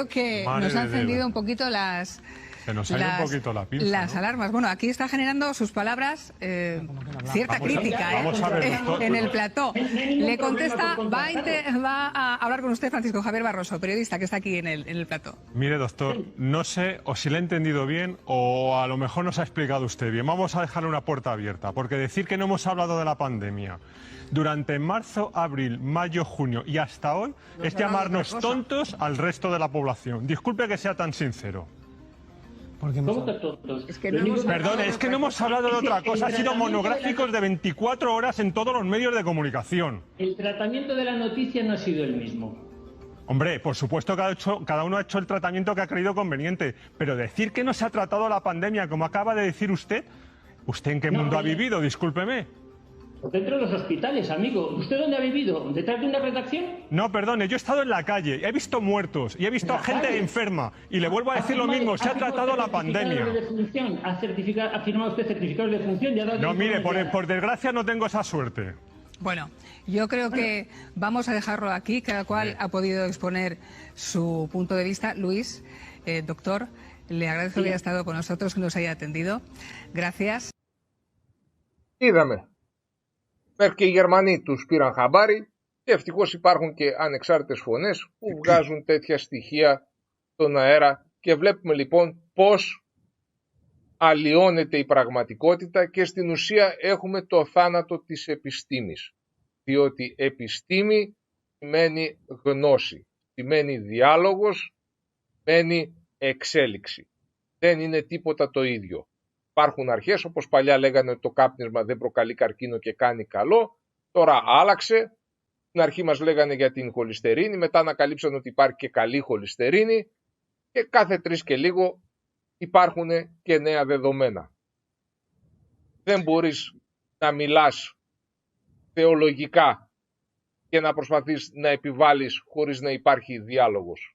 que nos han encendido un poquito las... Se nos ha ido un poquito la pinza, las alarmas. Bueno, aquí está generando sus palabras cierta crítica en el plató. Le contesta, va a hablar con usted Francisco Javier Barroso, periodista que está aquí en el plató. Mire, doctor, no sé o si le he entendido bien o a lo mejor nos ha explicado usted bien. Vamos a dejarle una puerta abierta, porque decir que no hemos hablado de la pandemia durante marzo, abril, mayo, junio y hasta hoy es llamarnos tontos al resto de la población. Disculpe que sea tan sincero. ¿Cómo que tontos? Perdón, es que no hemos hablado de otra cosa. Ha sido monográficos de 24 horas en todos los medios de comunicación. El tratamiento de la noticia no ha sido el mismo. Hombre, por supuesto que cada uno ha hecho el tratamiento que ha creído conveniente. Pero decir que no se ha tratado la pandemia, como acaba de decir usted, ¿usted en qué mundo ha vivido? Discúlpeme. Dentro de los hospitales, amigo. ¿Usted dónde ha vivido? ¿Detrás de una redacción? No, perdone, yo he estado en la calle, he visto muertos y he visto a gente enferma. Y le vuelvo a decir lo mismo, se ha tratado la pandemia. ¿Ha firmado usted certificados de función? No, mire, por desgracia no tengo esa suerte. Bueno, yo creo que vamos a dejarlo aquí. Cada cual ha podido exponer su punto de vista. Luis, doctor, le agradezco que haya estado con nosotros, que nos haya atendido. Gracias. Είδαμε. Μέχρι και οι Γερμανοί τους πήραν χαμπάρι και ευτυχώς υπάρχουν και ανεξάρτητες φωνές που βγάζουν τέτοια στοιχεία στον αέρα και βλέπουμε λοιπόν πώς αλλοιώνεται η πραγματικότητα και στην ουσία έχουμε το θάνατο της επιστήμης. Διότι επιστήμη σημαίνει γνώση, σημαίνει διάλογος, σημαίνει εξέλιξη. Δεν είναι τίποτα το ίδιο. Υπάρχουν αρχές, όπως παλιά λέγανε ότι το κάπνισμα δεν προκαλεί καρκίνο και κάνει καλό. Τώρα άλλαξε. Στην αρχή μας λέγανε για την χολυστερίνη, μετά ανακαλύψαν ότι υπάρχει και καλή χολυστερίνη και κάθε 3 και λίγο υπάρχουν και νέα δεδομένα. Δεν μπορείς να μιλάς θεολογικά και να προσπαθείς να επιβάλλεις χωρίς να υπάρχει διάλογος.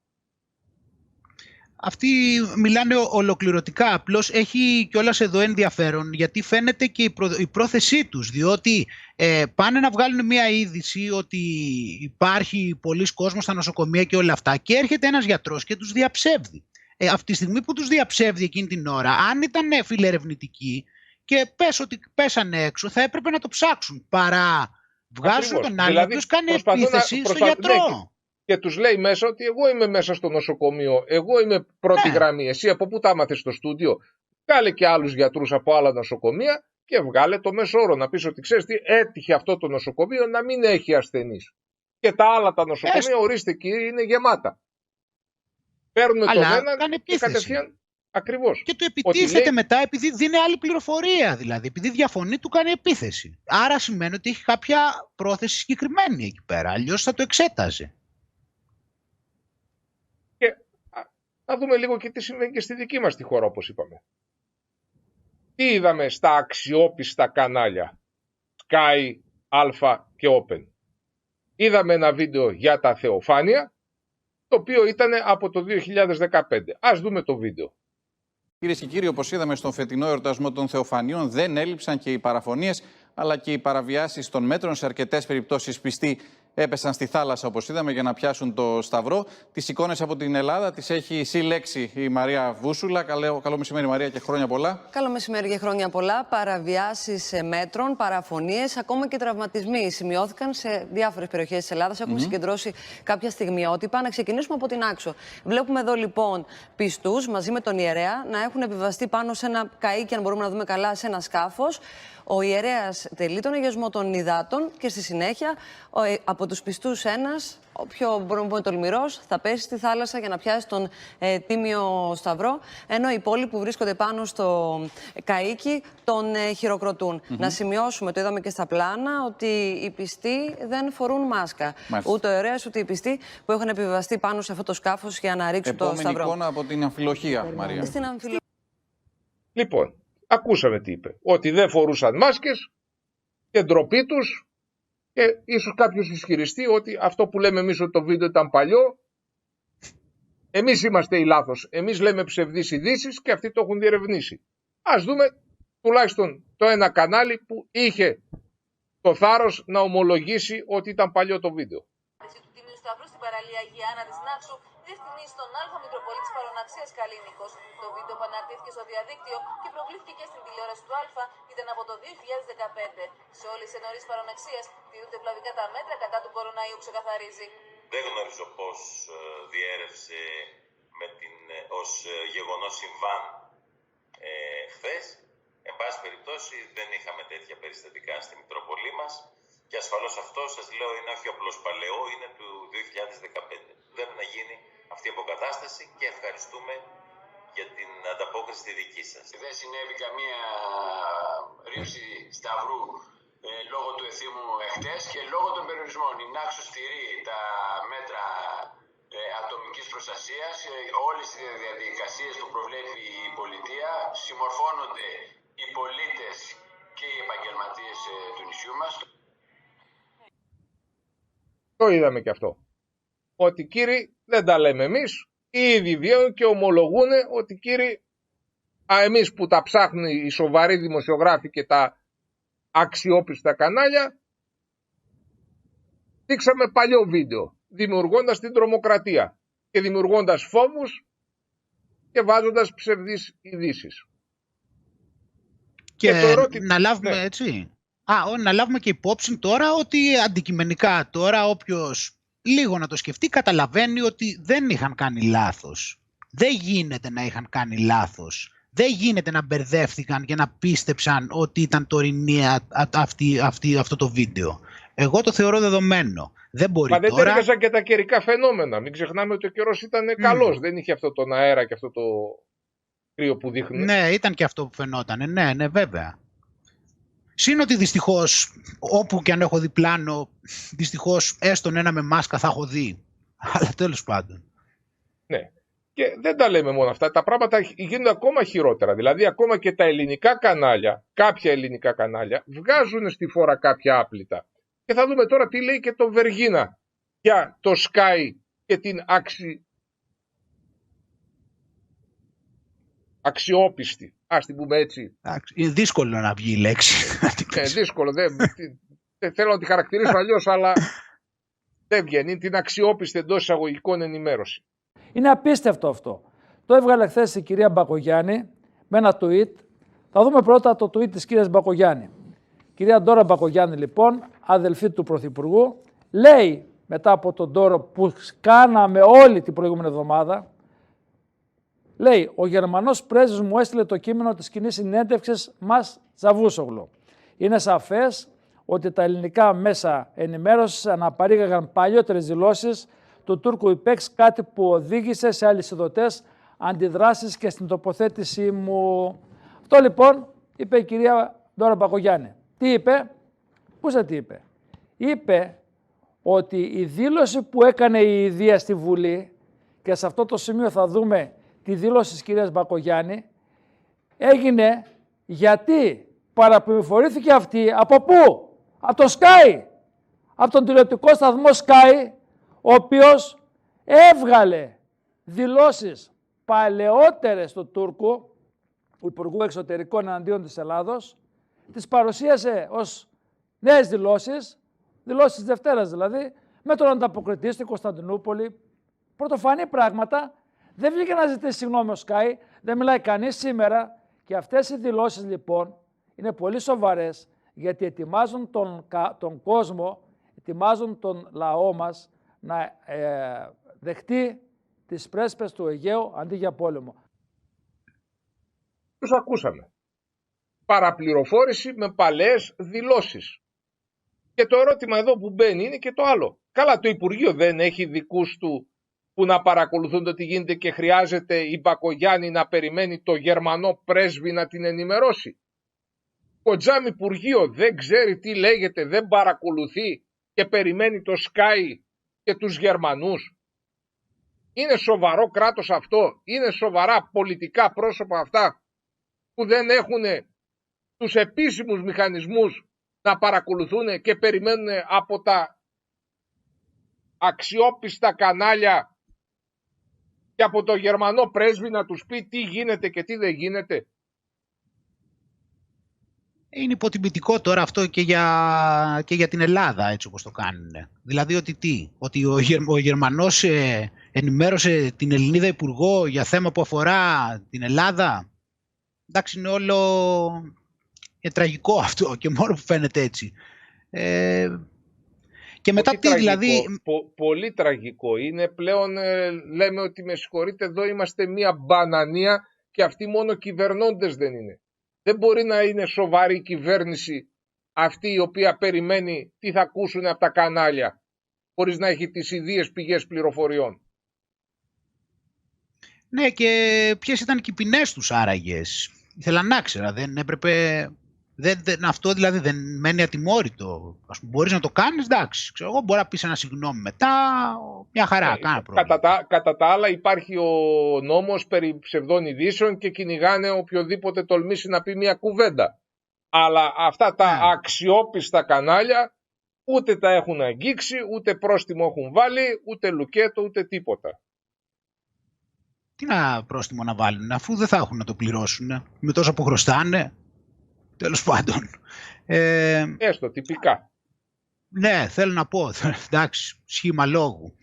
Αυτοί μιλάνε ολοκληρωτικά, απλώς έχει κιόλας εδώ ενδιαφέρον γιατί φαίνεται και η πρόθεσή τους, διότι πάνε να βγάλουν μια είδηση ότι υπάρχει πολλής κόσμος στα νοσοκομεία και όλα αυτά και έρχεται ένας γιατρός και τους διαψεύδει. Αυτή τη στιγμή που τους διαψεύδει εκείνη την ώρα, αν ήταν φιλερευνητικοί και πες ότι πέσανε έξω, θα έπρεπε να το ψάξουν παρά βγάζουν τον άλλο ο οποίος κάνει επίθεση στο γιατρό. Και τους λέει μέσα ότι εγώ είμαι μέσα στο νοσοκομείο, εγώ είμαι πρώτη γραμμή. Εσύ από πού τα άμαθες στο στούντιο? Βγάλε και άλλους γιατρούς από άλλα νοσοκομεία και βγάλε το μέσο όρο. Να πεις ότι ξέρεις τι, έτυχε αυτό το νοσοκομείο να μην έχει ασθενείς. Και τα άλλα τα νοσοκομεία, ορίστε κύριε, είναι γεμάτα. Παίρνουμε τον έναν και κατευθείαν. Ακριβώς. Και του επιτίθεται μετά επειδή δίνει άλλη πληροφορία, δηλαδή επειδή διαφωνεί του κάνει επίθεση. Άρα σημαίνει ότι έχει κάποια πρόθεση συγκεκριμένη εκεί πέρα, αλλιώς θα το εξέταζε. Να δούμε λίγο και τι συμβαίνει και στη δική μας τη χώρα, όπως είπαμε. Τι είδαμε στα αξιόπιστα κανάλια Sky, Alpha και Open? Είδαμε ένα βίντεο για τα θεοφάνεια, το οποίο ήταν από το 2015. Ας δούμε το βίντεο. Κυρίες και κύριοι, όπως είδαμε στον φετινό εορτασμό των Θεοφανίων, δεν έλειψαν και οι παραφωνίες αλλά και οι παραβιάσεις των μέτρων. Σε αρκετές περιπτώσεις πιστοί έπεσαν στη θάλασσα, όπως είδαμε, για να πιάσουν το σταυρό. Τις εικόνες από την Ελλάδα τις έχει συλλέξει η Μαρία Βούσουλα. Καλό μεσημέρι, Μαρία, και χρόνια πολλά. Καλό μεσημέρι και χρόνια πολλά. Παραβιάσεις μέτρων, παραφωνίες, ακόμα και τραυματισμοί σημειώθηκαν σε διάφορες περιοχές της Ελλάδας. Έχουμε συγκεντρώσει κάποια στιγμιότυπα. Να ξεκινήσουμε από την Άξο. Βλέπουμε εδώ λοιπόν πιστούς μαζί με τον ιερέα να έχουν επιβαστεί πάνω σε ένα καΐκι, αν μπορούμε να δούμε καλά, σε ένα σκάφος. Ο ιερέας τελεί τον αγιασμό των υδάτων και στη συνέχεια από τους πιστούς ένας, ο πιο μπορούμε να πούμε τολμηρός, θα πέσει στη θάλασσα για να πιάσει τον τίμιο σταυρό, ενώ οι υπόλοιποι που βρίσκονται πάνω στο καΐκι τον χειροκροτούν. Να σημειώσουμε, το είδαμε και στα πλάνα, ότι οι πιστοί δεν φορούν μάσκα. Ούτε ο ιερέας ούτε οι πιστοί που έχουν επιβαστεί πάνω σε αυτό το σκάφος για να ρίξουν το σταυρό. Επόμενη εικόνα από την Αμφιλοχία, Μαρία. Λοιπόν, ακούσαμε τι είπε. Ότι δεν φορούσαν μάσκες και ντροπή τους, και ίσως κάποιος ισχυριστεί ότι αυτό που λέμε εμείς ότι το βίντεο ήταν παλιό, εμείς είμαστε οι λάθος. Εμείς λέμε ψευδείς ειδήσεις και αυτοί το έχουν διερευνήσει. Ας δούμε τουλάχιστον το ένα κανάλι που είχε το θάρρος να ομολογήσει ότι ήταν παλιό το βίντεο. Του Τίμιου Σταυρού στην παραλία Γιάννα της Νάξου, διευθυνής στον Α Μητροπολίτης Παροναξίας Καλίνικος. Το βίντεο που αναρτήθηκε στο διαδίκτυο και προβλήθηκε και στην τηλεόραση του Α ήταν από το 2015. Σε όλες τις ενορίες Παροναξίας τηρούνται βλαβικά τα μέτρα κατά του κοροναϊού, ξεκαθαρίζει. Δεν γνωρίζω πώς διέρευσε ως γεγονός συμβάν χθες. Εν πάση περιπτώσει δεν είχαμε τέτοια περιστατικά στη Μητροπολή μας και ασφαλώς αυτό, σας λέω, είναι όχι απλώς παλαιό, είναι του 2015. Πρέπει να γίνει αυτή η αποκατάσταση και ευχαριστούμε για την ανταπόκριση στη δική σας. Δεν συνέβη καμία ρίψη σταυρού λόγω του εθήμου εχθές και λόγω των περιορισμών. Η Νάξος στηρεί τα μέτρα ατομικής προστασίας, όλες τις διαδικασίες που προβλέπει η πολιτεία, συμμορφώνονται οι πολίτες και οι επαγγελματίες του νησιού μας. Το είδαμε και αυτό. Ότι κύριοι δεν τα λέμε εμείς, οι ίδιοι βγαίνουν και ομολογούν ότι κύριοι, εμείς που τα ψάχνουν οι σοβαροί δημοσιογράφοι και τα αξιόπιστα κανάλια, δείξαμε παλιό βίντεο, δημιουργώντας την τρομοκρατία και δημιουργώντας φόβους και βάζοντας ψευδείς ειδήσεις. Και να λάβουμε έτσι. Να λάβουμε και υπόψη τώρα ότι αντικειμενικά τώρα όποιος λίγο να το σκεφτεί καταλαβαίνει ότι δεν είχαν κάνει λάθος. Δεν γίνεται να είχαν κάνει λάθος. Δεν γίνεται να μπερδεύτηκαν και να πίστεψαν ότι ήταν τωρινή αυτό το βίντεο. Εγώ το θεωρώ δεδομένο. Δεν μπορεί. Μα δεν τώρα... τέριαζαν και τα καιρικά φαινόμενα. Μην ξεχνάμε ότι ο καιρός ήταν καλός. Δεν είχε αυτό τον αέρα και αυτό το κρύο που δείχνει. Ναι, ήταν και αυτό που φαινόταν. Ναι, βέβαια. Συν ότι δυστυχώς, όπου και αν έχω δει πλάνο, δυστυχώς έστω ένα με μάσκα θα έχω δει. Αλλά τέλος πάντων. Ναι. Και δεν τα λέμε μόνο αυτά. Τα πράγματα γίνονται ακόμα χειρότερα. Δηλαδή, ακόμα και τα ελληνικά κανάλια, κάποια ελληνικά κανάλια, βγάζουν στη φόρα κάποια άπλυτα. Και θα δούμε τώρα τι λέει και το Βεργίνα για το Sky και την αξιόπιστη. Ας την πούμε έτσι. Είναι δύσκολο να βγει η λέξη. Δύσκολο. Δεν θέλω να τη χαρακτηρίσω αλλιώς, αλλά δεν βγαίνει. Την αξιόπιστη εντός εισαγωγικών ενημέρωση. Είναι απίστευτο αυτό. Το έβγαλε χθες η κυρία Μπακογιάννη με ένα tweet. Θα δούμε πρώτα το tweet της κυρίας Μπακογιάννη. Κυρία Ντόρα Μπακογιάννη, λοιπόν, αδελφή του Πρωθυπουργού, λέει μετά από τον τόρο που κάναμε όλη την προηγούμενη εβδομάδα, λέει, ο Γερμανός πρέσβης μου έστειλε το κείμενο της κοινής συνέντευξης μας Τσαβούσογλου. Είναι σαφές ότι τα ελληνικά μέσα ενημέρωσης αναπαρήγαγαν παλιότερες δηλώσεις του Τούρκου υπέξ, κάτι που οδήγησε σε αλυσιδωτές αντιδράσεις και στην τοποθέτησή μου. Αυτό λοιπόν είπε η κυρία Ντόρα Μπακογιάννη. Τι είπε, τι είπε. Είπε ότι η δήλωση που έκανε η Ιδία στη Βουλή, και σε αυτό το σημείο θα δούμε τη δήλωση της κυρίας Μπακογιάννη, έγινε γιατί παραπληροφορήθηκε αυτή από πού? Από το Sky, από τον τηλεοπτικό σταθμό Sky, ο οποίος έβγαλε δηλώσεις παλαιότερες του Τούρκου Υπουργού Εξωτερικών εναντίον της Ελλάδος, τις παρουσίασε ως νέες δηλώσεις Δευτέρας δηλαδή, με τον ανταποκριτή στην Κωνσταντινούπολη. Πρωτοφανή πράγματα. Δεν βγήκε να ζητήσει συγγνώμη ο Sky, δεν μιλάει κανείς σήμερα. Και αυτές οι δηλώσεις λοιπόν είναι πολύ σοβαρές, γιατί ετοιμάζουν τον κόσμο, ετοιμάζουν τον λαό μας να δεχτεί τις πρέσπες του Αιγαίου αντί για πόλεμο. Τους ακούσαμε. Παραπληροφόρηση με παλαιές δηλώσεις. Και το ερώτημα εδώ που μπαίνει είναι και το άλλο. Καλά, το Υπουργείο δεν έχει δικούς του που να παρακολουθούν το τι γίνεται και χρειάζεται η Μπακογιάννη να περιμένει το Γερμανό πρέσβη να την ενημερώσει. Το Τζάμ Υπουργείο δεν ξέρει τι λέγεται, δεν παρακολουθεί και περιμένει το Sky και τους Γερμανούς. Είναι σοβαρό κράτος αυτό, είναι σοβαρά πολιτικά πρόσωπα αυτά που δεν έχουν τους επίσημους μηχανισμούς να παρακολουθούν και περιμένουν από τα αξιόπιστα κανάλια και από το Γερμανό πρέσβη να τους πει τι γίνεται και τι δεν γίνεται. Είναι υποτιμητικό τώρα αυτό και για την Ελλάδα, έτσι όπως το κάνουν. Δηλαδή ότι ο Γερμανός ενημέρωσε την Ελληνίδα Υπουργό για θέμα που αφορά την Ελλάδα. Εντάξει, είναι όλο τραγικό αυτό και μόνο που φαίνεται έτσι. Και μετά όχι τι τραγικό, δηλαδή... πολύ τραγικό. Είναι πλέον, λέμε ότι με συγχωρείτε, εδώ είμαστε μια μπανανία και αυτοί μόνο κυβερνώντες δεν είναι. Δεν μπορεί να είναι σοβαρή κυβέρνηση αυτή η οποία περιμένει τι θα ακούσουν από τα κανάλια χωρίς να έχει τις ιδίες πηγές πληροφοριών. Ναι, και ποιες ήταν και οι ποινές τους άραγες. Ήθελα να ξέρα, δεν έπρεπε... αυτό δηλαδή δεν μένει ατιμόρυτο. Ας πούμε, μπορείς να το κάνεις, εντάξει. Ξέρω εγώ, μπορεί να πεις ένα συγγνώμη μετά, μια χαρά, κάνα πρόβλημα. Κατά τα άλλα υπάρχει ο νόμος περί ψευδών ειδήσεων και κυνηγάνε οποιοδήποτε τολμήσει να πει μια κουβέντα. Αλλά αυτά τα αξιόπιστα κανάλια ούτε τα έχουν αγγίξει, ούτε πρόστιμο έχουν βάλει, ούτε λουκέτο, ούτε τίποτα. Τι να πρόστιμο να βάλουν, αφού δεν θα έχουν να το πληρώσουν με τόσα που χρωστάνε. Τέλος πάντων. Έστω, τυπικά. Ναι, θέλω να πω, εντάξει, σχήμα λόγου.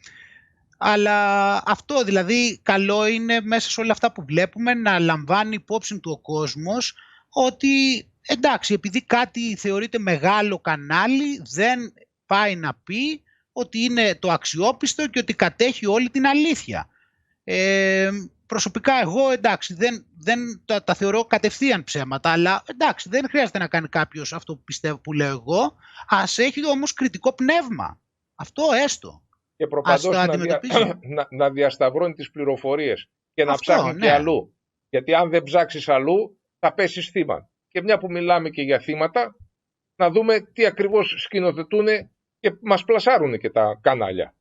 Αλλά αυτό δηλαδή καλό είναι μέσα σε όλα αυτά που βλέπουμε να λαμβάνει υπόψη του ο κόσμος ότι εντάξει, επειδή κάτι θεωρείται μεγάλο κανάλι δεν πάει να πει ότι είναι το αξιόπιστο και ότι κατέχει όλη την αλήθεια. Προσωπικά εγώ εντάξει δεν τα θεωρώ κατευθείαν ψέματα, αλλά εντάξει δεν χρειάζεται να κάνει κάποιος αυτό που πιστεύω που λέω εγώ, ας έχει όμως κριτικό πνεύμα, αυτό έστω. Και προπαντός να διασταυρώνει τις πληροφορίες και να ψάχνει και αλλού, γιατί αν δεν ψάξεις αλλού θα πέσεις θύμα. Και μια που μιλάμε και για θύματα, να δούμε τι ακριβώς σκηνοθετούν και μας πλασάρουν και τα κανάλια.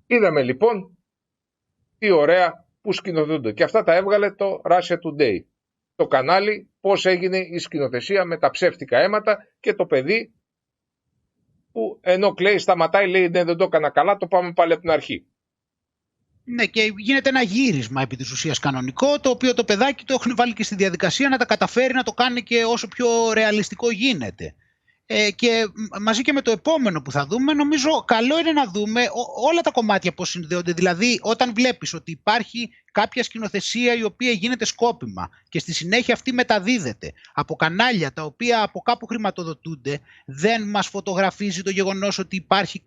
Είδαμε λοιπόν τι ωραία που σκηνοθετούνται. Και αυτά τα έβγαλε το Russia Today. Το κανάλι πώς έγινε η σκηνοθεσία με τα ψεύτικα αίματα και το παιδί που ενώ κλαίει, σταματάει, λέει ναι, δεν το έκανα καλά, το πάμε πάλι από την αρχή. Ναι, και γίνεται ένα γύρισμα επί της ουσίας κανονικό, το οποίο το παιδάκι το έχουν βάλει και στη διαδικασία να τα καταφέρει να το κάνει και όσο πιο ρεαλιστικό γίνεται. Και μαζί και με το επόμενο που θα δούμε, νομίζω καλό είναι να δούμε όλα τα κομμάτια πώς συνδέονται. Δηλαδή, όταν βλέπεις ότι υπάρχει κάποια σκηνοθεσία η οποία γίνεται σκόπιμα και στη συνέχεια αυτή μεταδίδεται από κανάλια τα οποία από κάπου χρηματοδοτούνται, δεν μας φωτογραφίζει το γεγονός ότι υπάρχει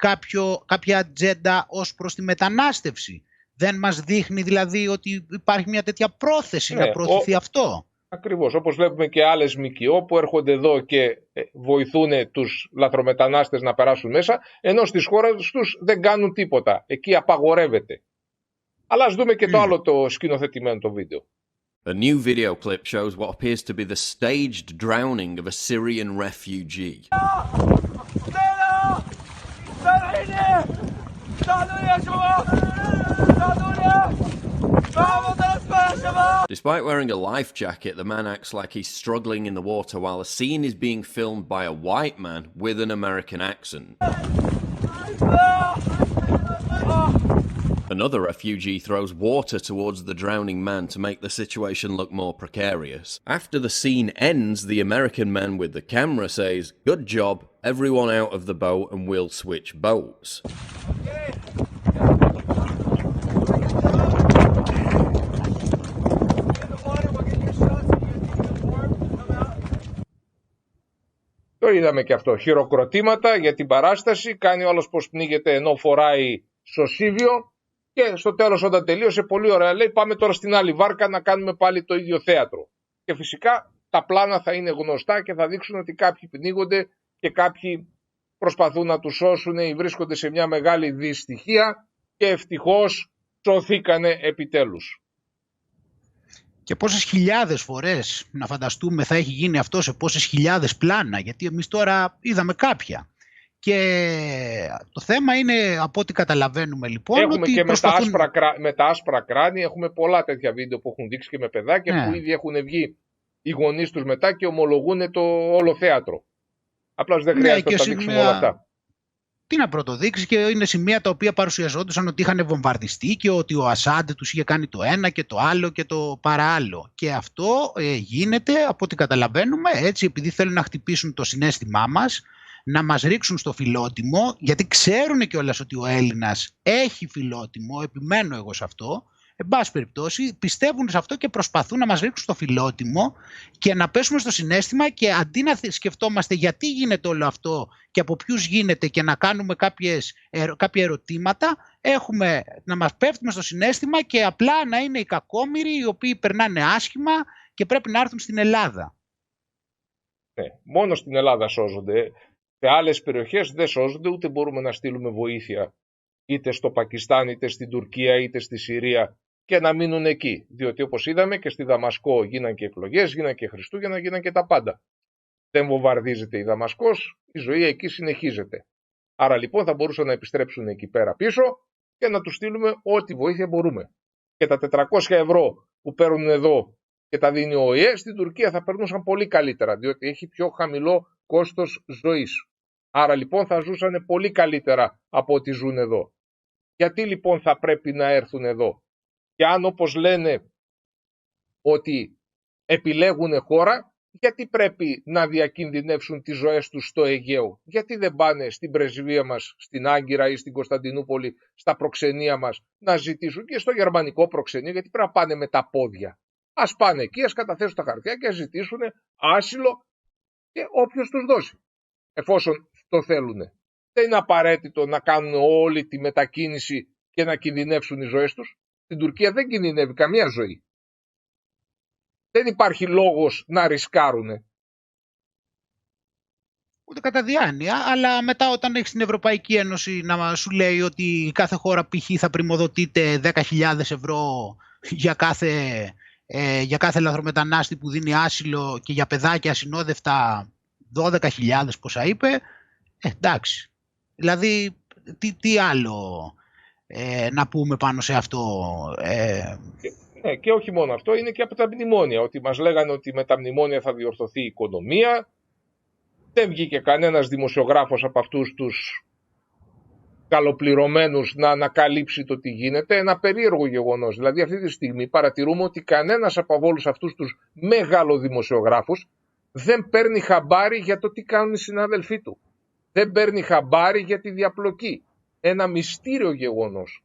κάποια ατζέντα ως προς τη μετανάστευση. Δεν μας δείχνει δηλαδή ότι υπάρχει μια τέτοια πρόθεση να προωθηθεί αυτό. Ακριβώς, όπως βλέπουμε και άλλες ΜΚΟ που έρχονται εδώ και βοηθούν τους λαθρομετανάστες να περάσουν μέσα, ενώ στις χώρες τους δεν κάνουν τίποτα. Εκεί απαγορεύεται. Αλλά ας δούμε και το άλλο το σκηνοθετημένο το βίντεο. A new video clip shows what appears to be the staged drowning of a Syrian refugee. Despite wearing a life jacket, the man acts like he's struggling in the water while the scene is being filmed by a white man with an American accent. Another refugee throws water towards the drowning man to make the situation look more precarious. After the scene ends, the American man with the camera says, "Good job, everyone out of the boat and we'll switch boats." Το είδαμε και αυτό. Χειροκροτήματα για την παράσταση. Κάνει όλος πως πνίγεται ενώ φοράει σωσίβιο. Και στο τέλος, όταν τελείωσε, πολύ ωραία λέει: πάμε τώρα στην άλλη βάρκα να κάνουμε πάλι το ίδιο θέατρο. Και φυσικά τα πλάνα θα είναι γνωστά και θα δείξουν ότι κάποιοι πνίγονται και κάποιοι προσπαθούν να τους σώσουν ή βρίσκονται σε μια μεγάλη δυστυχία. Και ευτυχώς σωθήκανε επιτέλους. Και πόσες χιλιάδες φορές, να φανταστούμε, θα έχει γίνει αυτό σε πόσες χιλιάδες πλάνα, γιατί εμείς τώρα είδαμε κάποια. Και το θέμα είναι, από ό,τι καταλαβαίνουμε λοιπόν, έχουμε ότι και προσπαθούν... με τα άσπρα κράνη, έχουμε πολλά τέτοια βίντεο που έχουν δείξει και με παιδάκια που ήδη έχουν βγει οι γονείς τους μετά και ομολογούν το όλο θέατρο. Απλά δεν χρειάζεται να τα δείξουμε όλα αυτά. Τι να πρωτοδείξει, και είναι σημεία τα οποία παρουσιαζόντουσαν ότι είχαν βομβαρδιστεί και ότι ο Ασάντ τους είχε κάνει το ένα και το άλλο και το παράλληλο. Και αυτό γίνεται, από ό,τι καταλαβαίνουμε, έτσι, επειδή θέλουν να χτυπήσουν το συναίσθημά μας, να μας ρίξουν στο φιλότιμο, γιατί ξέρουν κιόλας ότι ο Έλληνας έχει φιλότιμο, επιμένω εγώ σε αυτό. Εν πάση περιπτώσει, πιστεύουν σε αυτό και προσπαθούν να μας ρίξουν στο φιλότιμο και να πέσουμε στο συναίσθημα, και αντί να σκεφτόμαστε γιατί γίνεται όλο αυτό και από ποιους γίνεται και να κάνουμε κάποια ερωτήματα, έχουμε να μας πέφτουμε στο συναίσθημα και απλά να είναι οι κακόμοιροι οι οποίοι περνάνε άσχημα και πρέπει να έρθουν στην Ελλάδα. Ναι, μόνο στην Ελλάδα σώζονται. Σε άλλες περιοχές δεν σώζονται, ούτε μπορούμε να στείλουμε βοήθεια είτε στο Πακιστάν, είτε στην Τουρκία, είτε στη Συρία και να μείνουν εκεί. Διότι όπως είδαμε και στη Δαμασκό γίναν και εκλογές, γίναν και Χριστούγεννα, γίναν και τα πάντα. Δεν βομβαρδίζεται η Δαμασκός, η ζωή εκεί συνεχίζεται. Άρα λοιπόν θα μπορούσαν να επιστρέψουν εκεί πέρα πίσω και να τους στείλουμε ό,τι βοήθεια μπορούμε. Και τα 400 ευρώ που παίρνουν εδώ και τα δίνει ο ΟΗΕ, στην Τουρκία θα περνούσαν πολύ καλύτερα, διότι έχει πιο χαμηλό κόστος ζωής. Άρα λοιπόν θα ζούσαν πολύ καλύτερα από ό,τι ζουν εδώ. Γιατί λοιπόν θα πρέπει να έρθουν εδώ? Και αν, όπως λένε, ότι επιλέγουν χώρα, γιατί πρέπει να διακινδυνεύσουν τις ζωές τους στο Αιγαίο? Γιατί δεν πάνε στην πρεσβεία μας, στην Άγκυρα ή στην Κωνσταντινούπολη, στα προξενία μας, να ζητήσουν, και στο γερμανικό προξενείο, γιατί πρέπει να πάνε με τα πόδια? Ας πάνε εκεί, ας καταθέσουν τα χαρτιά και ας ζητήσουν άσυλο και όποιος τους δώσει, εφόσον το θέλουν. Δεν είναι απαραίτητο να κάνουν όλη τη μετακίνηση και να κινδυνεύσουν οι ζωές τους. Στην Τουρκία δεν κινδυνεύει καμία ζωή. Δεν υπάρχει λόγος να ρισκάρουνε. Ούτε κατά διάνοια, αλλά μετά όταν έχεις την Ευρωπαϊκή Ένωση να σου λέει ότι κάθε χώρα π.χ. θα πρημοδοτείται 10.000 ευρώ για κάθε λαθρομετανάστη που δίνει άσυλο και για παιδάκια ασυνόδευτα 12.000 πόσα είπε, εντάξει. Δηλαδή τι άλλο να πούμε πάνω σε αυτό. Και όχι μόνο αυτό, είναι και από τα μνημόνια. Ότι μας λέγανε ότι με τα μνημόνια θα διορθωθεί η οικονομία. Δεν βγήκε κανένας δημοσιογράφος από αυτούς τους καλοπληρωμένους να ανακαλύψει το τι γίνεται. Ένα περίεργο γεγονός. Δηλαδή αυτή τη στιγμή παρατηρούμε ότι κανένας από όλους αυτούς τους μεγαλοδημοσιογράφους δεν παίρνει χαμπάρι για το τι κάνουν οι συνάδελφοί του. Δεν παίρνει χαμπάρι για τη διαπλοκή. Ένα μυστήριο γεγονός.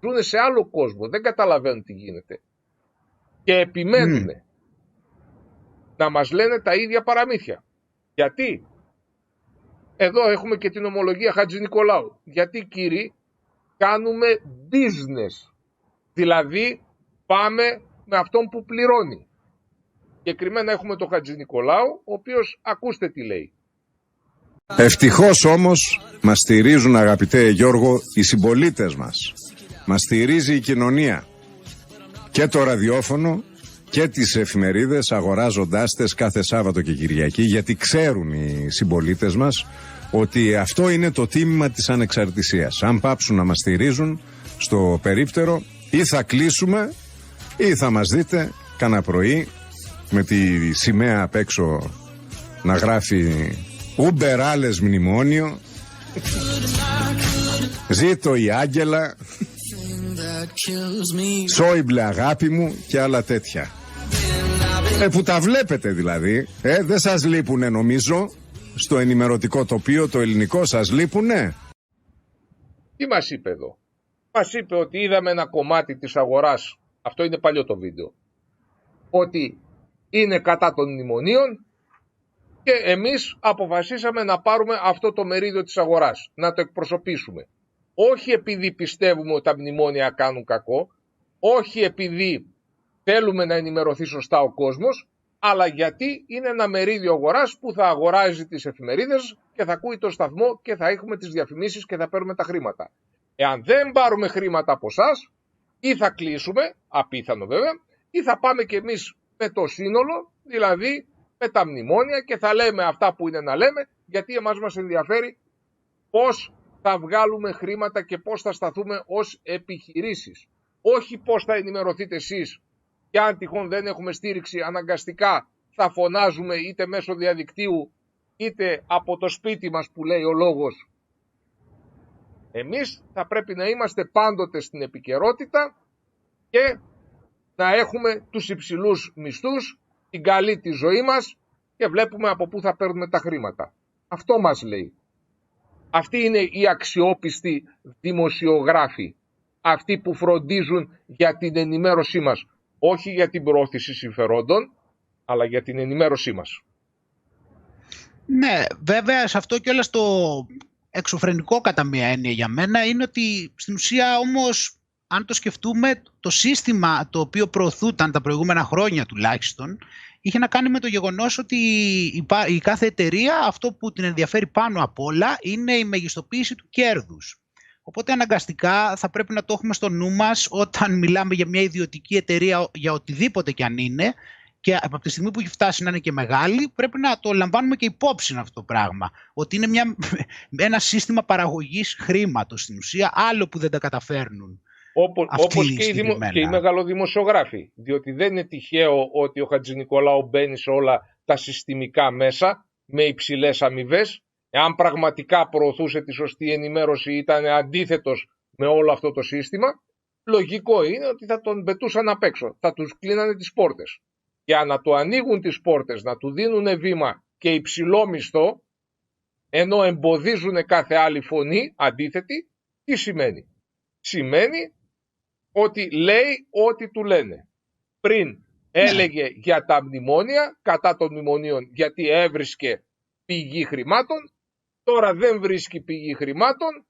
Ζούνε σε άλλο κόσμο, δεν καταλαβαίνουν τι γίνεται. Και επιμένουν να μας λένε τα ίδια παραμύθια. Γιατί? Εδώ έχουμε και την ομολογία Χατζηνικολάου. Γιατί, κύριοι, κάνουμε business. Δηλαδή πάμε με αυτόν που πληρώνει. Συγκεκριμένα έχουμε τον Χατζηνικολάου, ο οποίος ακούστε τι λέει. Ευτυχώς όμως μας στηρίζουν, αγαπητέ Γιώργο, οι συμπολίτες μας. Μας στηρίζει η κοινωνία. Και το ραδιόφωνο και τις εφημερίδες, αγοράζοντάς τες κάθε Σάββατο και Κυριακή, γιατί ξέρουν οι συμπολίτες μας ότι αυτό είναι το τίμημα της ανεξαρτησίας. Αν πάψουν να μας στηρίζουν στο περίπτερο, ή θα κλείσουμε ή θα μας δείτε κανένα πρωί με τη σημαία απ' έξω να γράφει Ουμπεράλες μνημόνιο, ζήτω η Άγγελα, Σόιμπλε αγάπη μου και άλλα τέτοια. Που τα βλέπετε δηλαδή, δεν σας λείπουνε νομίζω στο ενημερωτικό τοπίο το ελληνικό, σας λείπουνε. Τι μας είπε εδώ? Μας είπε ότι είδαμε ένα κομμάτι της αγοράς, αυτό είναι παλιό το βίντεο, ότι είναι κατά των μνημονίων και εμείς αποφασίσαμε να πάρουμε αυτό το μερίδιο της αγοράς, να το εκπροσωπήσουμε. Όχι επειδή πιστεύουμε ότι τα μνημόνια κάνουν κακό, όχι επειδή θέλουμε να ενημερωθεί σωστά ο κόσμος, αλλά γιατί είναι ένα μερίδιο αγοράς που θα αγοράζει τις εφημερίδες και θα ακούει το σταθμό και θα έχουμε τις διαφημίσεις και θα παίρνουμε τα χρήματα. Εάν δεν πάρουμε χρήματα από εσάς, ή θα κλείσουμε, απίθανο βέβαια, ή θα πάμε κι εμείς με το σύνολο, δηλαδή με τα μνημόνια και θα λέμε αυτά που είναι να λέμε, γιατί εμάς μας ενδιαφέρει πώς θα βγάλουμε χρήματα και πώς θα σταθούμε ως επιχειρήσεις. Όχι πώς θα ενημερωθείτε εσείς και αν τυχόν δεν έχουμε στήριξη αναγκαστικά θα φωνάζουμε είτε μέσω διαδικτύου είτε από το σπίτι μας που λέει ο λόγος. Εμείς θα πρέπει να είμαστε πάντοτε στην επικαιρότητα και να έχουμε τους υψηλούς μισθούς, την καλή τη ζωή μας και βλέπουμε από πού θα παίρνουμε τα χρήματα. Αυτό μας λέει. Αυτοί είναι οι αξιόπιστοι δημοσιογράφοι. Αυτοί που φροντίζουν για την ενημέρωσή μας. Όχι για την προώθηση συμφερόντων, αλλά για την ενημέρωσή μας. Ναι, βέβαια σε αυτό κιόλας το εξωφρενικό κατά μία έννοια για μένα είναι ότι στην ουσία όμως, αν το σκεφτούμε, το σύστημα το οποίο προωθούταν τα προηγούμενα χρόνια τουλάχιστον, είχε να κάνει με το γεγονός ότι η κάθε εταιρεία αυτό που την ενδιαφέρει πάνω απ' όλα είναι η μεγιστοποίηση του κέρδους. Οπότε αναγκαστικά θα πρέπει να το έχουμε στο νου μας όταν μιλάμε για μια ιδιωτική εταιρεία για οτιδήποτε κι αν είναι και από τη στιγμή που έχει φτάσει να είναι και μεγάλη πρέπει να το λαμβάνουμε και υπόψη αυτό το πράγμα. Ότι είναι ένα σύστημα παραγωγής χρήματος στην ουσία, άλλο που δεν τα καταφέρνουν. Όπως και οι μεγαλοδημοσιογράφοι. Διότι δεν είναι τυχαίο ότι ο Χατζηνικολάου μπαίνει σε όλα τα συστημικά μέσα με υψηλές αμοιβές. Εάν πραγματικά προωθούσε τη σωστή ενημέρωση, ήταν αντίθετος με όλο αυτό το σύστημα, λογικό είναι ότι θα τον πετούσαν απ' έξω, θα τους κλείνανε τις πόρτες. Για να του ανοίγουν τις πόρτες, να του δίνουν βήμα και υψηλό μισθό, ενώ εμποδίζουν κάθε άλλη φωνή αντίθετη, τι σημαίνει? Σημαίνει ότι λέει ό,τι του λένε. Πριν έλεγε για τα μνημόνια, κατά των μνημονίων, γιατί έβρισκε πηγή χρημάτων, τώρα δεν βρίσκει πηγή χρημάτων,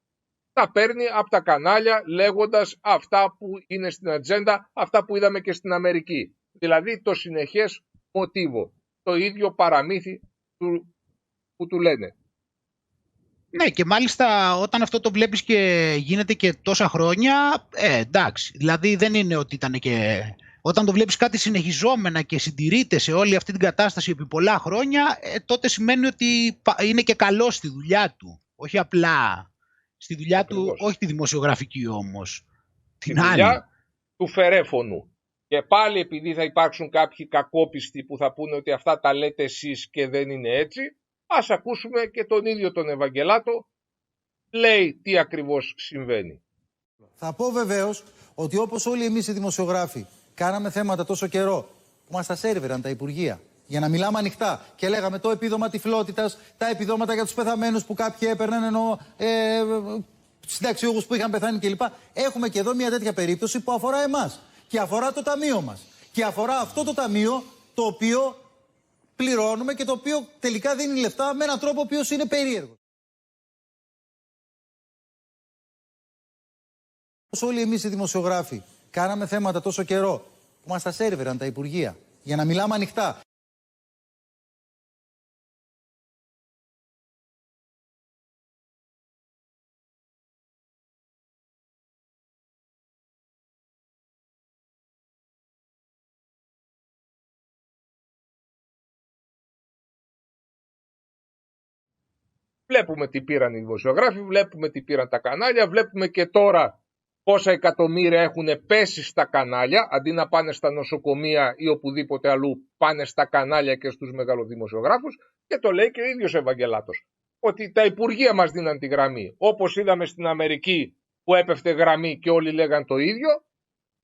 τα παίρνει από τα κανάλια λέγοντας αυτά που είναι στην ατζέντα, αυτά που είδαμε και στην Αμερική. Δηλαδή το συνεχές μοτίβο, το ίδιο παραμύθι που του λένε. Ναι, και μάλιστα όταν αυτό το βλέπεις και γίνεται και τόσα χρόνια, εντάξει, δηλαδή δεν είναι ότι ήταν και... Όταν το βλέπεις κάτι συνεχιζόμενα και συντηρείται σε όλη αυτή την κατάσταση επί πολλά χρόνια, τότε σημαίνει ότι είναι και καλό στη δουλειά του. Όχι απλά στη δουλειά του, όχι τη δημοσιογραφική όμως. Τη δουλειά του φερέφωνου. Και πάλι επειδή θα υπάρξουν κάποιοι κακόπιστοι που θα πούνε ότι αυτά τα λέτε εσείς και δεν είναι έτσι, ας ακούσουμε και τον ίδιο τον Ευαγγελάτο, λέει τι ακριβώς συμβαίνει. Θα πω βεβαίως ότι όπως όλοι εμείς οι δημοσιογράφοι κάναμε θέματα τόσο καιρό που μας τα σέρβεραν τα Υπουργεία για να μιλάμε ανοιχτά και λέγαμε το επίδομα τυφλότητας, τα επιδόματα για τους πεθαμένους που κάποιοι έπαιρναν ενώ συνταξιούχους που είχαν πεθάνει κλπ. Έχουμε και εδώ μια τέτοια περίπτωση που αφορά εμάς και αφορά το ταμείο μας και αφορά αυτό το ταμείο το οποίο πληρώνουμε και το οποίο τελικά δίνει λεφτά με έναν τρόπο ο οποίος είναι περίεργος. Όλοι εμείς οι δημοσιογράφοι κάναμε θέματα τόσο καιρό που μας τα σέρβεραν τα Υπουργεία για να μιλάμε ανοιχτά. Βλέπουμε τι πήραν οι δημοσιογράφοι, βλέπουμε τι πήραν τα κανάλια, βλέπουμε και τώρα πόσα εκατομμύρια έχουν πέσει στα κανάλια, αντί να πάνε στα νοσοκομεία ή οπουδήποτε αλλού, πάνε στα κανάλια και στους μεγαλοδημοσιογράφους, και το λέει και ο ίδιος Ευαγγελάτος, ότι τα Υπουργεία μας δίναν τη γραμμή. Όπως είδαμε στην Αμερική που έπεφτε γραμμή και όλοι λέγαν το ίδιο,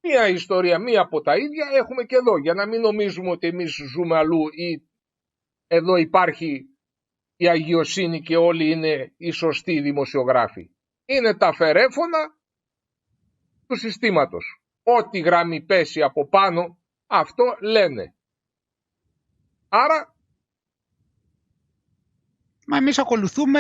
μία ιστορία, μία από τα ίδια έχουμε και εδώ, για να μην νομίζουμε ότι εμείς ζούμε αλλού ή εδώ υπάρχει η αγιοσύνη και όλοι είναι οι σωστοί δημοσιογράφοι. Είναι τα φερέφωνα του συστήματος. Ό,τι γραμμή πέσει από πάνω, αυτό λένε. Άρα... Μα εμείς ακολουθούμε,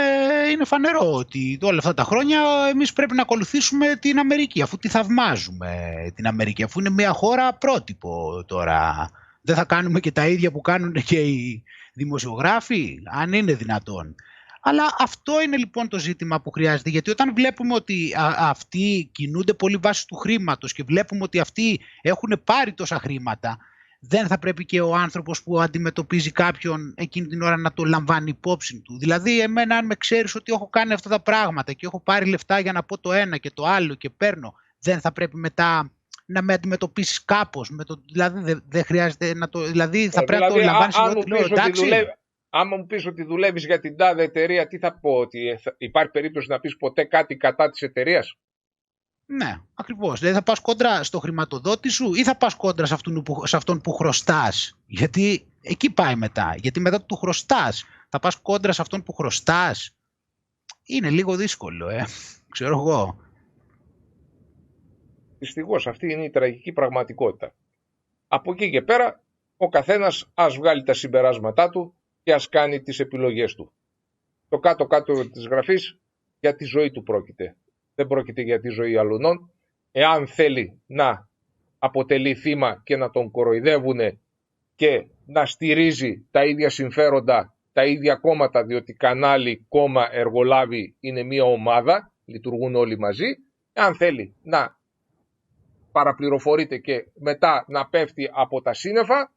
είναι φανερό ότι όλα αυτά τα χρόνια εμείς πρέπει να ακολουθήσουμε την Αμερική, αφού τη θαυμάζουμε την Αμερική, αφού είναι μια χώρα πρότυπο τώρα. Δεν θα κάνουμε και τα ίδια που κάνουν και οι δημοσιογράφοι, αν είναι δυνατόν. Αλλά αυτό είναι λοιπόν το ζήτημα που χρειάζεται, γιατί όταν βλέπουμε ότι αυτοί κινούνται πολύ βάσει του χρήματος και βλέπουμε ότι αυτοί έχουν πάρει τόσα χρήματα, δεν θα πρέπει και ο άνθρωπος που αντιμετωπίζει κάποιον εκείνη την ώρα να το λαμβάνει υπόψη του. Δηλαδή εμένα αν με ξέρεις ότι έχω κάνει αυτά τα πράγματα και έχω πάρει λεφτά για να πω το ένα και το άλλο και παίρνω, δεν θα πρέπει μετά να με αντιμετωπίσεις κάπως, δηλαδή δεν χρειάζεται να το, δηλαδή θα πρέπει να το λαμβάνεις Άμα μου πεις ότι δουλεύεις για την τάδε εταιρεία, τι θα πω, ότι υπάρχει περίπτωση να πεις ποτέ κάτι κατά της εταιρείας? Ναι, ακριβώς. Δηλαδή θα πας κόντρα στο χρηματοδότη σου ή θα πας κόντρα σε αυτόν που χρωστάς? Γιατί εκεί πάει μετά. Γιατί μετά του χρωστάς, θα πας κόντρα σε αυτόν που χρωστάς. Είναι λίγο δύσκολο, ξέρω εγώ. Δυστυχώς αυτή είναι η τραγική πραγματικότητα. Από εκεί και πέρα ο καθένας ας βγάλει τα συμπεράσματά του και ας κάνει τις επιλογές του. Το κάτω-κάτω της γραφής για τη ζωή του πρόκειται. Δεν πρόκειται για τη ζωή αλουνών. Εάν θέλει να αποτελεί θύμα και να τον κοροϊδεύουνε και να στηρίζει τα ίδια συμφέροντα, τα ίδια κόμματα, διότι κανάλι, κόμμα, εργολάβοι είναι μία ομάδα, λειτουργούν όλοι μαζί. Εάν θέλει να παραπληροφορείται και μετά να πέφτει από τα σύννεφα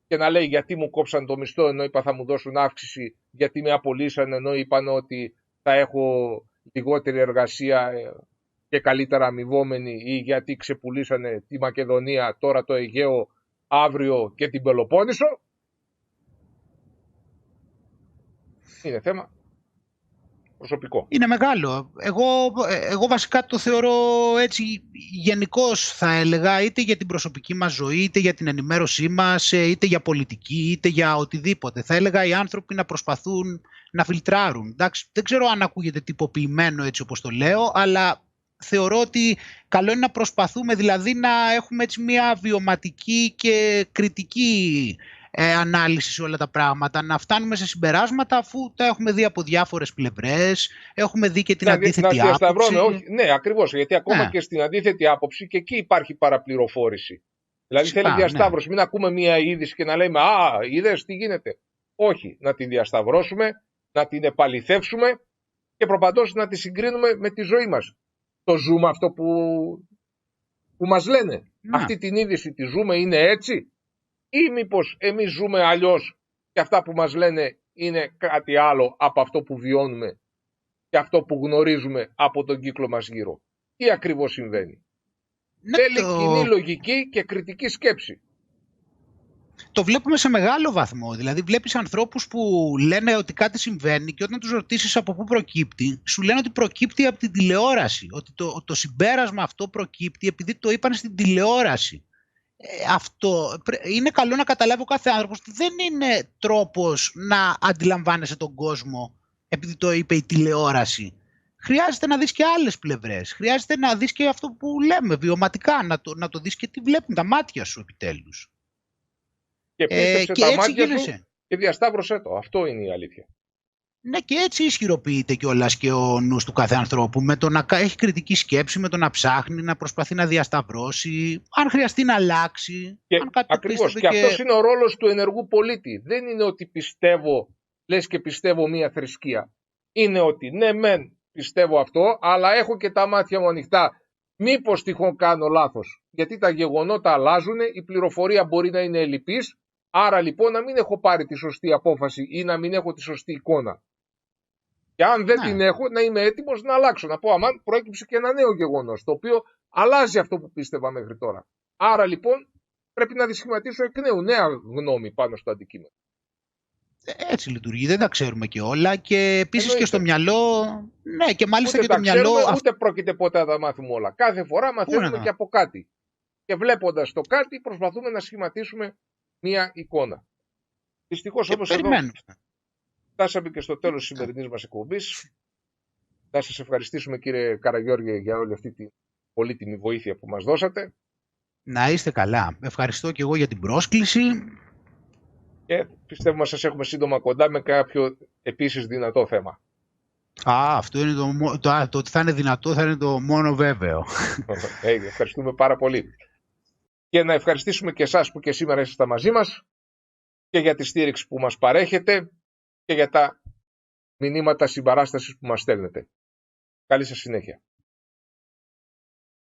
και να λέει γιατί μου κόψαν το μισθό ενώ είπα θα μου δώσουν αύξηση, γιατί με απολύσαν ενώ είπαν ότι θα έχω λιγότερη εργασία και καλύτερα αμοιβόμενη, ή γιατί ξεπουλήσανε τη Μακεδονία, τώρα το Αιγαίο, αύριο και την Πελοπόννησο. Είναι θέμα προσωπικό. Είναι μεγάλο. Εγώ βασικά το θεωρώ έτσι γενικώς, θα έλεγα, είτε για την προσωπική μας ζωή, είτε για την ενημέρωσή μας, είτε για πολιτική, είτε για οτιδήποτε. Θα έλεγα οι άνθρωποι να προσπαθούν να φιλτράρουν. Εντάξει, δεν ξέρω αν ακούγεται τυποποιημένο έτσι όπως το λέω, αλλά θεωρώ ότι καλό είναι να προσπαθούμε δηλαδή να έχουμε έτσι μια βιωματική και κριτική ανάλυση σε όλα τα πράγματα, να φτάνουμε σε συμπεράσματα αφού τα έχουμε δει από διάφορες πλευρές, έχουμε δει και την αντίθετη άποψη. Ναι, ακριβώς, γιατί ακόμα και στην αντίθετη άποψη και εκεί υπάρχει παραπληροφόρηση. Δηλαδή θέλει διασταύρωση, μην ακούμε μία είδηση και να λέμε «Α, είδες τι γίνεται». Όχι, να την διασταυρώσουμε, να την επαληθεύσουμε και προπαντός να τη συγκρίνουμε με τη ζωή μας. Το ζούμε αυτό που μας λένε. Αυτή την είδηση τη ζούμε, είναι έτσι? Ή μήπως εμείς ζούμε αλλιώς και αυτά που μας λένε είναι κάτι άλλο από αυτό που βιώνουμε και αυτό που γνωρίζουμε από τον κύκλο μας γύρω? Τι ακριβώς συμβαίνει? Θέλει κοινή λογική και κριτική σκέψη. Το βλέπουμε σε μεγάλο βαθμό. Δηλαδή βλέπεις ανθρώπους που λένε ότι κάτι συμβαίνει και όταν τους ρωτήσεις από πού προκύπτει, σου λένε ότι προκύπτει από την τηλεόραση. Ότι το συμπέρασμα αυτό προκύπτει επειδή το είπαν στην τηλεόραση. Αυτό είναι καλό να καταλάβει ο κάθε άνθρωπος ότι δεν είναι τρόπος να αντιλαμβάνεσαι τον κόσμο επειδή το είπε η τηλεόραση. Χρειάζεται να δεις και άλλες πλευρές. Χρειάζεται να δεις και αυτό που λέμε βιωματικά, να το δεις και τι βλέπουν τα μάτια σου επιτέλους. Και πίστεψε τα μάτια σου και διασταύρωσέ το. Αυτό είναι η αλήθεια. Ναι, και έτσι ισχυροποιείται κιόλας και ο νους του κάθε ανθρώπου, με το να έχει κριτική σκέψη, με το να ψάχνει, να προσπαθεί να διασταυρώσει, αν χρειαστεί να αλλάξει. Ακριβώς. Και αυτός είναι ο ρόλος του ενεργού πολίτη. Δεν είναι ότι πιστεύω, λες και πιστεύω μία θρησκεία. Είναι ότι ναι μεν πιστεύω αυτό, αλλά έχω και τα μάτια μου ανοιχτά. Μήπως τυχόν κάνω λάθος. Γιατί τα γεγονότα αλλάζουν, η πληροφορία μπορεί να είναι ελλειπής, άρα λοιπόν να μην έχω πάρει τη σωστή απόφαση ή να μην έχω τη σωστή εικόνα. Και αν δεν την έχω, να είμαι έτοιμος να αλλάξω. Να πω, αμάν, προέκυψε και ένα νέο γεγονός, το οποίο αλλάζει αυτό που πίστευα μέχρι τώρα. Άρα λοιπόν πρέπει να δυσχηματίσω εκ νέου νέα γνώμη πάνω στο αντικείμενο. Έτσι λειτουργεί, δεν τα ξέρουμε και όλα και επίσης και στο μυαλό. Ναι, και μάλιστα ούτε και το μυαλό. Ούτε πρόκειται ποτέ να τα μάθουμε όλα. Κάθε φορά μαθαίνουμε και από κάτι. Και βλέποντας το κάτι, προσπαθούμε να σχηματίσουμε μία εικόνα. Δυστυχώς όμως εδώ φτάσαμε και στο τέλος της σημερινής μας εκπομπής. Να σας ευχαριστήσουμε, κύριε Καραγιώργη, για όλη αυτή την πολύτιμη βοήθεια που μας δώσατε. Να είστε καλά. Ευχαριστώ και εγώ για την πρόσκληση. Και πιστεύουμε να σας έχουμε σύντομα κοντά με κάποιο επίσης δυνατό θέμα. Αυτό είναι το ότι θα είναι δυνατό θα είναι το μόνο βέβαιο. Ευχαριστούμε πάρα πολύ. Και να ευχαριστήσουμε και εσάς που και σήμερα είσαστε μαζί μας και για τη στήριξη που μας παρέχετε και για τα μηνύματα συμπαράστασης που μας στέλνετε. Καλή σας συνέχεια.